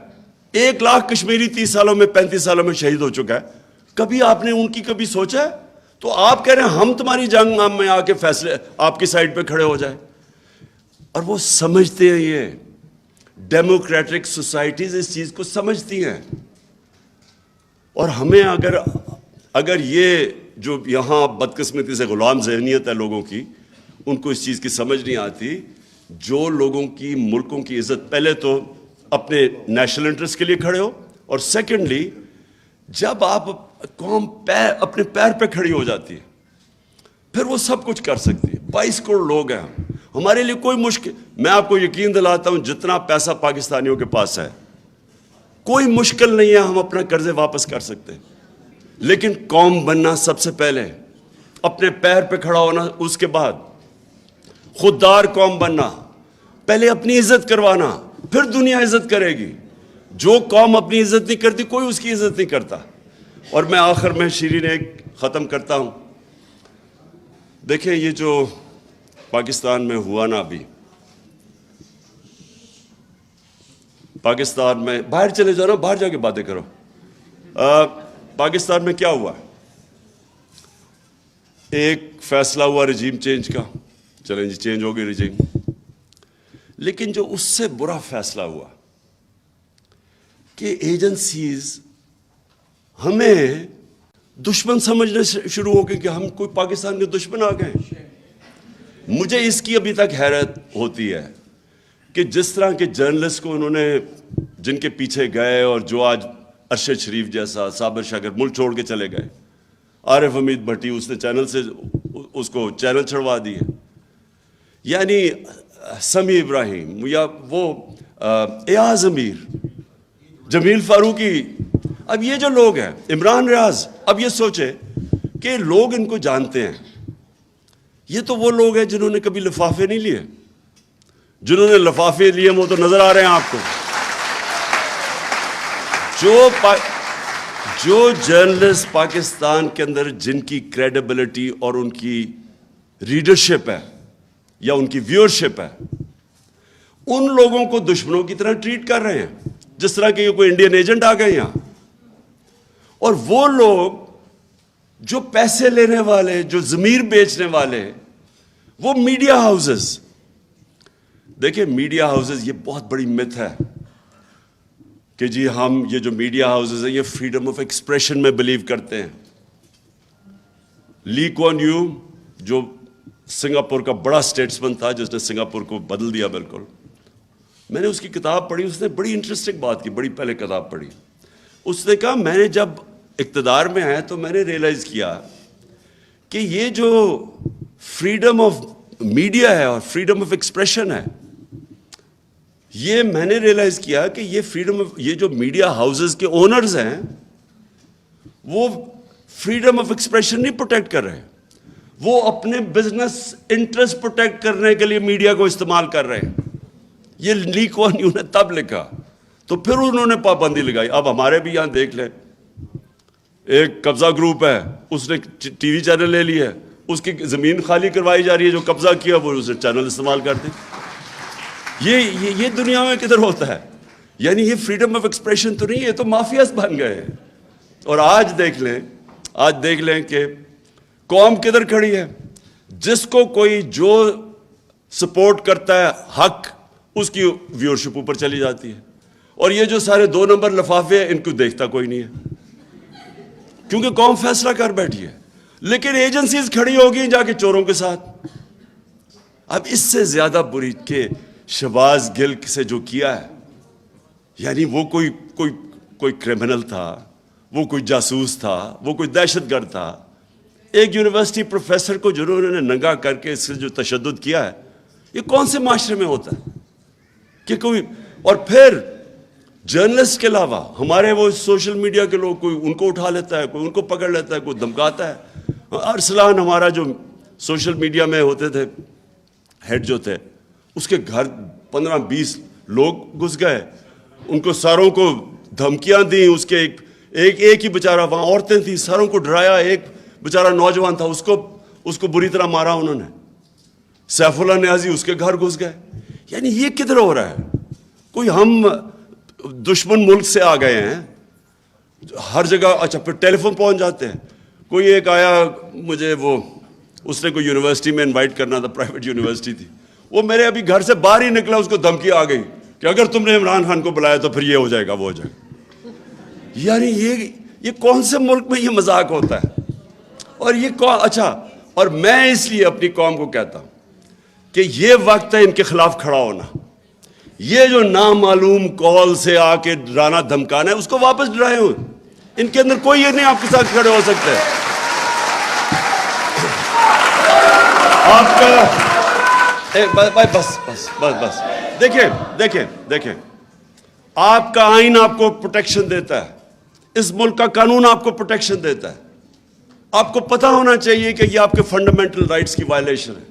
1 لاکھ کشمیری 30 سالوں میں 35 سالوں میں شہید ہو چکا ہے. کبھی آپ نے ان کی کبھی سوچا ہے؟ تو آپ کہہ رہے ہیں ہم تمہاری جنگ میں آ کے فیصلے آپ کی سائڈ پہ کھڑے ہو جائیں. اور وہ سمجھتے ہیں، یہ ڈیموکریٹک سوسائٹیز اس چیز کو سمجھتی ہیں. اور ہمیں اگر یہ جو یہاں بدقسمتی سے غلام ذہنیت ہے لوگوں کی، ان کو اس چیز کی سمجھ نہیں آتی. جو لوگوں کی ملکوں کی عزت، پہلے تو اپنے نیشنل انٹرسٹ کے لیے کھڑے ہو، اور سیکنڈلی جب آپ قوم اپنے پیر پہ کھڑی ہو جاتی ہے پھر وہ سب کچھ کر سکتی ہے. 22 کروڑ لوگ ہیں ہمارے لیے کوئی مشکل. میں آپ کو یقین دلاتا ہوں جتنا پیسہ پاکستانیوں کے پاس ہے کوئی مشکل نہیں ہے، ہم اپنا قرضے واپس کر سکتے ہیں. لیکن قوم بننا سب سے پہلے، اپنے پیر پہ کھڑا ہونا اس کے بعد، خوددار قوم بننا، پہلے اپنی عزت کروانا، پھر دنیا عزت کرے گی. جو قوم اپنی عزت نہیں کرتی کوئی اس کی عزت نہیں کرتا. اور میں آخر میں شیرین ایک ختم کرتا ہوں. دیکھیں یہ جو پاکستان میں ہوا نا، ابھی پاکستان میں، باہر چلے جاؤ نا، باہر جا کے باتیں کرو. پاکستان میں کیا ہوا؟ ایک فیصلہ ہوا رجیم چینج کا، چلیں جی چینج ہو گئی رجیم. لیکن جو اس سے برا فیصلہ ہوا کہ ایجنسیز ہمیں دشمن سمجھنے شروع ہو گئے کہ ہم کوئی پاکستان کے دشمن آ گئے. مجھے اس کی ابھی تک حیرت ہوتی ہے کہ جس طرح کے جرنلسٹ کو انہوں نے، جن کے پیچھے گئے، اور جو آج ارشد شریف جیسا، صابر شاکر ملک چھوڑ کے چلے گئے، عارف حمید بھٹی اس نے چینل سے اس کو چینل چھڑوا دیے، یعنی سمیع ابراہیم، یا وہ ایاز امیر، جمیل فاروقی، اب یہ جو لوگ ہیں، عمران ریاض، اب یہ سوچے کہ لوگ ان کو جانتے ہیں. یہ تو وہ لوگ ہیں جنہوں نے کبھی لفافے نہیں لیے. جنہوں نے لفافے لیے وہ تو نظر آ رہے ہیں آپ کو. جو جرنلسٹ پاکستان کے اندر جن کی کریڈیبلٹی اور ان کی ریڈرشپ ہے یا ان کی ویورشپ ہے، ان لوگوں کو دشمنوں کی طرح ٹریٹ کر رہے ہیں، جس طرح کہ یہ کوئی انڈین ایجنٹ آ گئے یہاں. اور وہ لوگ جو پیسے لینے والے، جو ضمیر بیچنے والے، وہ میڈیا ہاؤسز. دیکھیں میڈیا ہاؤسز، یہ بہت بڑی مت ہے کہ جی ہم، یہ جو میڈیا ہاؤسز ہیں یہ فریڈم آف ایکسپریشن میں بلیو کرتے ہیں. لی کوان یو، جو سنگاپور کا بڑا اسٹیٹسمن تھا جس نے سنگاپور کو بدل دیا بالکل، میں نے اس کی کتاب پڑھی. اس نے بڑی انٹرسٹنگ بات کی، بڑی پہلے کتاب پڑھی. اس نے کہا میں نے جب اقتدار میں آیا تو میں نے ریئلائز کیا کہ یہ جو فریڈم آف میڈیا ہے اور فریڈم آف ایکسپریشن ہے، یہ میں نے ریئلائز کیا کہ یہ فریڈم آف، یہ جو میڈیا ہاؤسز کے اونرز ہیں وہ فریڈم آف ایکسپریشن نہیں پروٹیکٹ کر رہے، وہ اپنے بزنس انٹرسٹ پروٹیکٹ کرنے کے لیے میڈیا کو استعمال کر رہے ہیں. یہ لی کوان یو نے تب لکھا، تو پھر انہوں نے پابندی لگائی. اب ہمارے بھی یہاں دیکھ لیں، ایک قبضہ گروپ ہے, اس نے ٹی وی چینل لے لیا ہے, اس کی زمین خالی کروائی جا رہی ہے, جو قبضہ کیا وہ اسے چینل استعمال کرتے. یہ دنیا میں کدھر ہوتا ہے؟ یعنی یہ فریڈم آف ایکسپریشن تو نہیں ہے, تو مافیاز بن گئے ہیں. اور آج دیکھ لیں کہ قوم کدھر کھڑی ہے. جس کو کوئی جو سپورٹ کرتا ہے حق, اس کی ویورشپ اوپر چلی جاتی ہے. اور یہ جو سارے 2 نمبر لفافے ہیں, ان کو دیکھتا کوئی نہیں ہے, کیونکہ قوم فیصلہ کر بیٹھی ہے. لیکن ایجنسیز کھڑی ہوگی جا کے چوروں کے ساتھ. اب اس سے زیادہ بری کہ شہباز گل سے جو کیا ہے, یعنی وہ کوئی کرمنل تھا, وہ کوئی جاسوس تھا, وہ کوئی دہشت گرد تھا. ایک یونیورسٹی پروفیسر کو جنہوں نے ننگا کر کے اس سے جو تشدد کیا ہے, یہ کون سے معاشرے میں ہوتا ہے کہ کوئی. اور پھر جرنلسٹ کے علاوہ ہمارے وہ سوشل میڈیا کے لوگ, کوئی ان کو اٹھا لیتا ہے, کوئی ان کو پکڑ لیتا ہے, کوئی دھمکاتا ہے. ارسلان ہمارا جو سوشل میڈیا میں ہوتے تھے ہیڈ جو تھے, اس کے گھر 15-20 لوگ گھس گئے, ان کو ساروں کو دھمکیاں دیں. اس کے ایک ہی بیچارہ, وہاں عورتیں تھیں, ساروں کو ڈرایا. ایک بیچارہ نوجوان تھا, اس کو بری طرح مارا انہوں نے. سیف اللہ نیازی, اس کے گھر گھس گئے. یعنی یہ کدھر ہو رہا ہے؟ کوئی ہم دشمن ملک سے آ گئے ہیں ہر جگہ. اچھا, پھر ٹیلی فون پہنچ جاتے ہیں. کوئی ایک آیا مجھے, اس نے کوئی یونیورسٹی میں انوائٹ کرنا تھا, پرائیویٹ یونیورسٹی تھی. وہ میرے ابھی گھر سے باہر ہی نکلا, اس کو دھمکی آ گئی کہ اگر تم نے عمران خان کو بلایا تو پھر یہ ہو جائے گا, وہ ہو جائے گا. یعنی یہ کون سے ملک میں یہ مذاق ہوتا ہے؟ اور یہ اچھا, اور میں اس لیے اپنی قوم کو کہتا ہوں کہ یہ وقت ہے ان کے خلاف کھڑا ہونا. یہ جو نامعلوم کال سے آ کے ڈرانا دھمکانا ہے, اس کو واپس ڈرائے ہوں. ان کے اندر کوئی یہ نہیں آپ کے ساتھ کھڑے ہو سکتے. آپ کا بس دیکھیں, آپ کا آئین آپ کو پروٹیکشن دیتا ہے, اس ملک کا قانون آپ کو پروٹیکشن دیتا ہے. آپ کو پتہ ہونا چاہیے کہ یہ آپ کے فنڈامنٹل رائٹس کی وائلیشن ہے,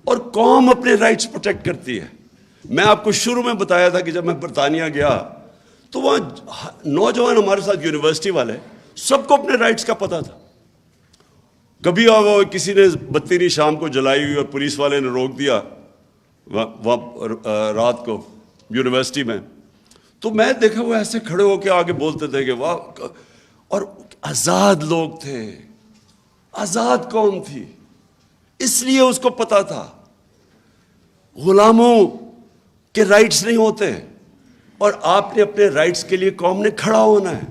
اور قوم اپنے رائٹس پروٹیکٹ کرتی ہے. میں آپ کو شروع میں بتایا تھا کہ جب میں برطانیہ گیا تو وہاں نوجوان ہمارے ساتھ یونیورسٹی والے, سب کو اپنے رائٹس کا پتہ تھا. کبھی وہ کسی نے بتی شام کو جلائی ہوئی اور پولیس والے نے روک دیا رات کو یونیورسٹی میں, تو میں دیکھا وہ ایسے کھڑے ہو کے آگے بولتے تھے کہ واہ. اور آزاد لوگ تھے, آزاد قوم تھی, اس لیے اس کو پتا تھا غلاموں کے رائٹس نہیں ہوتے. اور آپ نے اپنے رائٹس کے لیے قوم نے کھڑا ہونا ہے.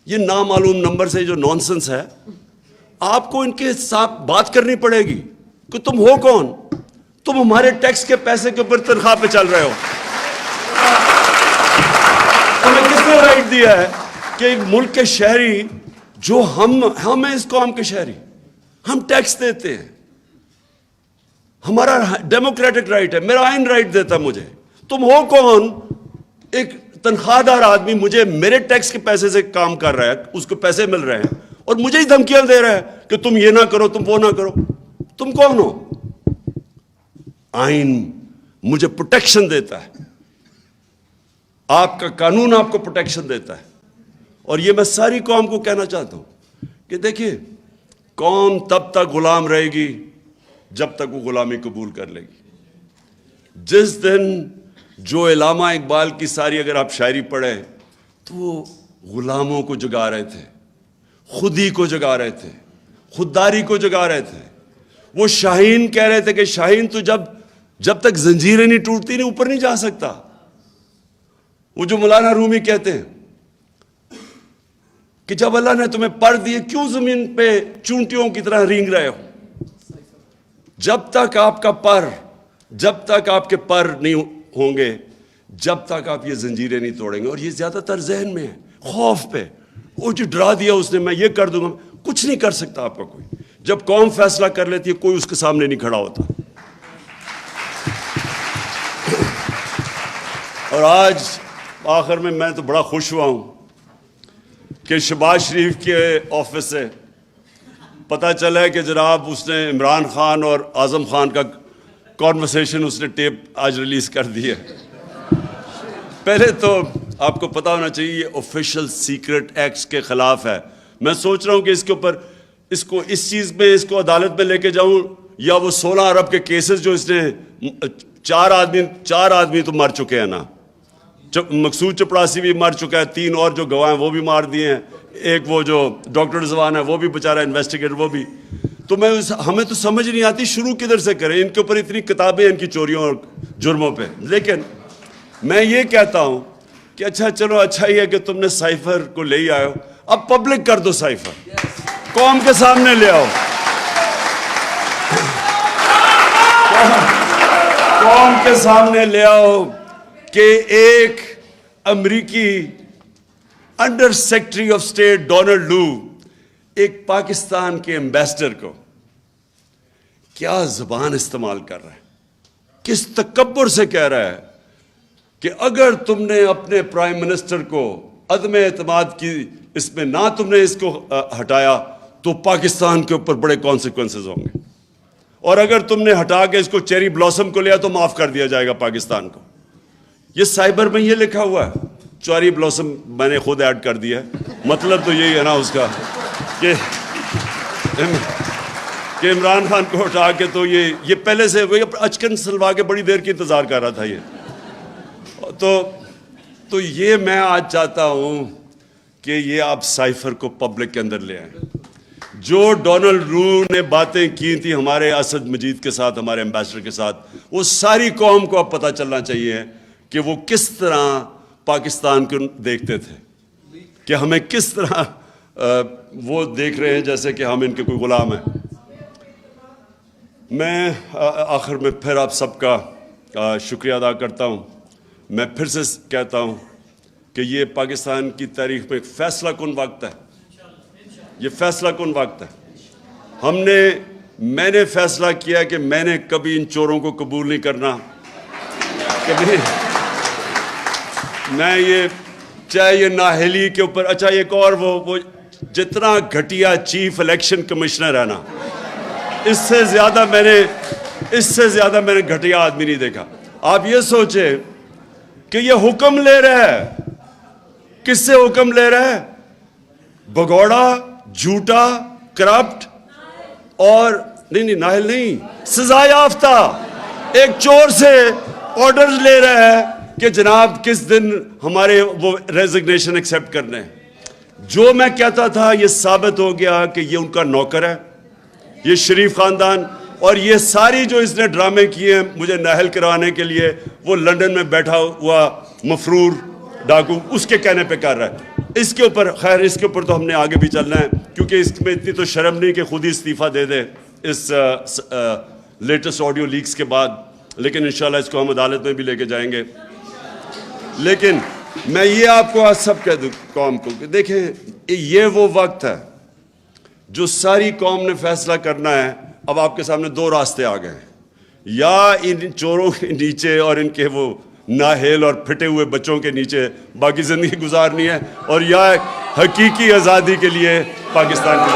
یہ نامعلوم نمبر سے جو نانسنس ہے, آپ کو ان کے ساتھ بات کرنی پڑے گی کہ تم ہو کون, تم ہمارے ٹیکس کے پیسے کے اوپر تنخواہ پہ چل رہے ہو. تمہیں کس نے رائٹ دیا ہے کہ ایک ملک کے شہری, جو ہم ہیں اس قوم کے شہری, ہم ٹیکس دیتے ہیں, ہمارا ڈیموکریٹک رائٹ ہے, میرا آئین رائٹ دیتا ہے مجھے. تم ہو کون؟ ایک تنخواہ دار آدمی مجھے میرے ٹیکس کے پیسے سے کام کر رہا ہے, اس کو پیسے مل رہے ہیں, اور مجھے ہی دھمکیاں دے رہا ہے کہ تم یہ نہ کرو, تم وہ نہ کرو. تم کون ہو؟ آئین مجھے پروٹیکشن دیتا ہے, آپ کا قانون آپ کو پروٹیکشن دیتا ہے. اور یہ میں ساری قوم کو کہنا چاہتا ہوں کہ دیکھیں, قوم تب تک غلام رہے گی جب تک وہ غلامی قبول کر لے گی. جس دن جو علامہ اقبال کی ساری اگر آپ شاعری پڑھیں تو وہ غلاموں کو جگا رہے تھے, خودی کو جگا رہے تھے, خودداری کو جگا رہے تھے. وہ شاہین کہہ رہے تھے کہ شاہین تو جب تک زنجیریں نہیں ٹوٹتی نہیں اوپر نہیں جا سکتا. وہ جو مولانا رومی کہتے ہیں کہ جب اللہ نے تمہیں پر دیے کیوں زمین پہ چونٹیوں کی طرح رینگ رہے ہو. جب تک آپ کے پر نہیں ہوں گے, جب تک آپ یہ زنجیریں نہیں توڑیں گے. اور یہ زیادہ تر ذہن میں ہے, خوف پہ. وہ جو ڈرا دیا اس نے, میں یہ کر دوں گا, کچھ نہیں کر سکتا آپ کا کوئی. جب قوم فیصلہ کر لیتی ہے کوئی اس کے سامنے نہیں کھڑا ہوتا. اور آج آخر میں تو بڑا خوش ہوا ہوں کہ شہباز شریف کے آفس سے پتہ چلا ہے کہ جناب اس نے عمران خان اور اعظم خان کا کانورسیشن اس نے ٹیپ آج ریلیز کر دی ہے. پہلے تو آپ کو پتہ ہونا چاہیے یہ آفیشیل سیکرٹ ایکٹس کے خلاف ہے, میں سوچ رہا ہوں کہ اس کے اوپر اس چیز میں اس کو عدالت میں لے کے جاؤں, یا وہ 16 ارب کے کیسز جو اس نے 4 آدمی تو مر چکے ہیں نا, مقصود چپڑاسی بھی مر چکا ہے, 3 اور جو گواہ ہیں وہ بھی مار دیے ہیں, ایک وہ جو ڈاکٹر رضوان ہے وہ بھی بیچارہ انویسٹیگیٹر وہ بھی. تو ہمیں تو سمجھ نہیں آتی شروع کدھر سے کریں. ان کے اوپر اتنی کتابیں ان کی چوریوں اور جرموں پہ. لیکن میں یہ کہتا ہوں کہ اچھا چلو, اچھا ہی ہے کہ تم نے سائفر کو لے ہی آئے ہو, اب پبلک کر دو سائفر, قوم کے سامنے لے آؤ, قوم کے سامنے لے آؤ کہ ایک امریکی under secretary of state Donald Lu ایک پاکستان کے ایمبیسڈر کو کیا زبان استعمال کر رہا ہے, کس تکبر سے کہہ رہا ہے کہ اگر تم نے اپنے پرائم منسٹر کو عدم اعتماد کی اس میں نہ تم نے اس کو ہٹایا تو پاکستان کے اوپر بڑے کانسیکوینسز ہوں گے, اور اگر تم نے ہٹا کے اس کو چیری بلاسم کو لیا تو معاف کر دیا جائے گا پاکستان کو. یہ سائبر میں یہ لکھا ہوا ہے, چیری بلاسم میں نے خود ایڈ کر دیا ہے. مطلب تو یہی ہے نا اس کا کہ عمران خان کو ہٹا کے تو یہ پہلے سے اچکن سلوا کے بڑی دیر کی انتظار کر رہا تھا یہ. تو یہ میں آج چاہتا ہوں کہ یہ آپ سائفر کو پبلک کے اندر لے آئیں. جو ڈونلڈ لو نے باتیں کی تھی ہمارے اسد مجید کے ساتھ, ہمارے ایمبیسڈر کے ساتھ, وہ ساری قوم کو اب پتہ چلنا چاہیے کہ وہ کس طرح پاکستان کو دیکھتے تھے, کہ ہمیں کس طرح وہ دیکھ رہے ہیں جیسے کہ ہم ان کے کوئی غلام ہیں. میں آخر میں پھر آپ سب کا شکریہ ادا کرتا ہوں. میں پھر سے کہتا ہوں کہ یہ پاکستان کی تاریخ میں ایک فیصلہ کن وقت ہے, یہ فیصلہ کن وقت ہے. میں نے فیصلہ کیا کہ میں نے کبھی ان چوروں کو قبول نہیں کرنا, کبھی میں یہ چاہے یہ نااہلی کے اوپر, اچھا ایک اور وہ جتنا گھٹیا چیف الیکشن کمشنر ہے نا, اس سے زیادہ میں نے گھٹیا آدمی نہیں دیکھا. آپ یہ سوچیں کہ یہ حکم لے رہا ہے, کس سے حکم لے رہا ہے؟ بگوڑا, جھوٹا, کرپٹ اور نہیں نااہل نہیں, سزا یافتہ ایک چور سے آرڈرز لے رہا ہے کہ جناب کس دن ہمارے وہ ریزگنیشن ایکسیپٹ کرنے ہیں. جو میں کہتا تھا یہ ثابت ہو گیا کہ یہ ان کا نوکر ہے, یہ شریف خاندان, اور یہ ساری جو اس نے ڈرامے کیے ہیں مجھے نااہل کرانے کے لیے, وہ لندن میں بیٹھا ہوا مفرور ڈاکو اس کے کہنے پہ کر رہا ہے. اس کے اوپر خیر اس کے اوپر تو ہم نے آگے بھی چلنا ہے, کیونکہ اس میں اتنی تو شرم نہیں کہ خود ہی استعفیٰ دے دے اس لیٹسٹ آڈیو لیکس کے بعد. لیکن انشاءاللہ اس کو ہم عدالت میں بھی لے کے جائیں گے. لیکن میں یہ آپ کو آج سب کہہ دوں قوم کو کہ دیکھیں یہ وہ وقت ہے جو ساری قوم نے فیصلہ کرنا ہے. اب آپ کے سامنے 2 راستے آ گئے ہیں, یا ان چوروں کے نیچے اور ان کے وہ نااہل اور پھٹے ہوئے بچوں کے نیچے باقی زندگی گزارنی ہے, اور یا حقیقی آزادی کے لیے پاکستان کی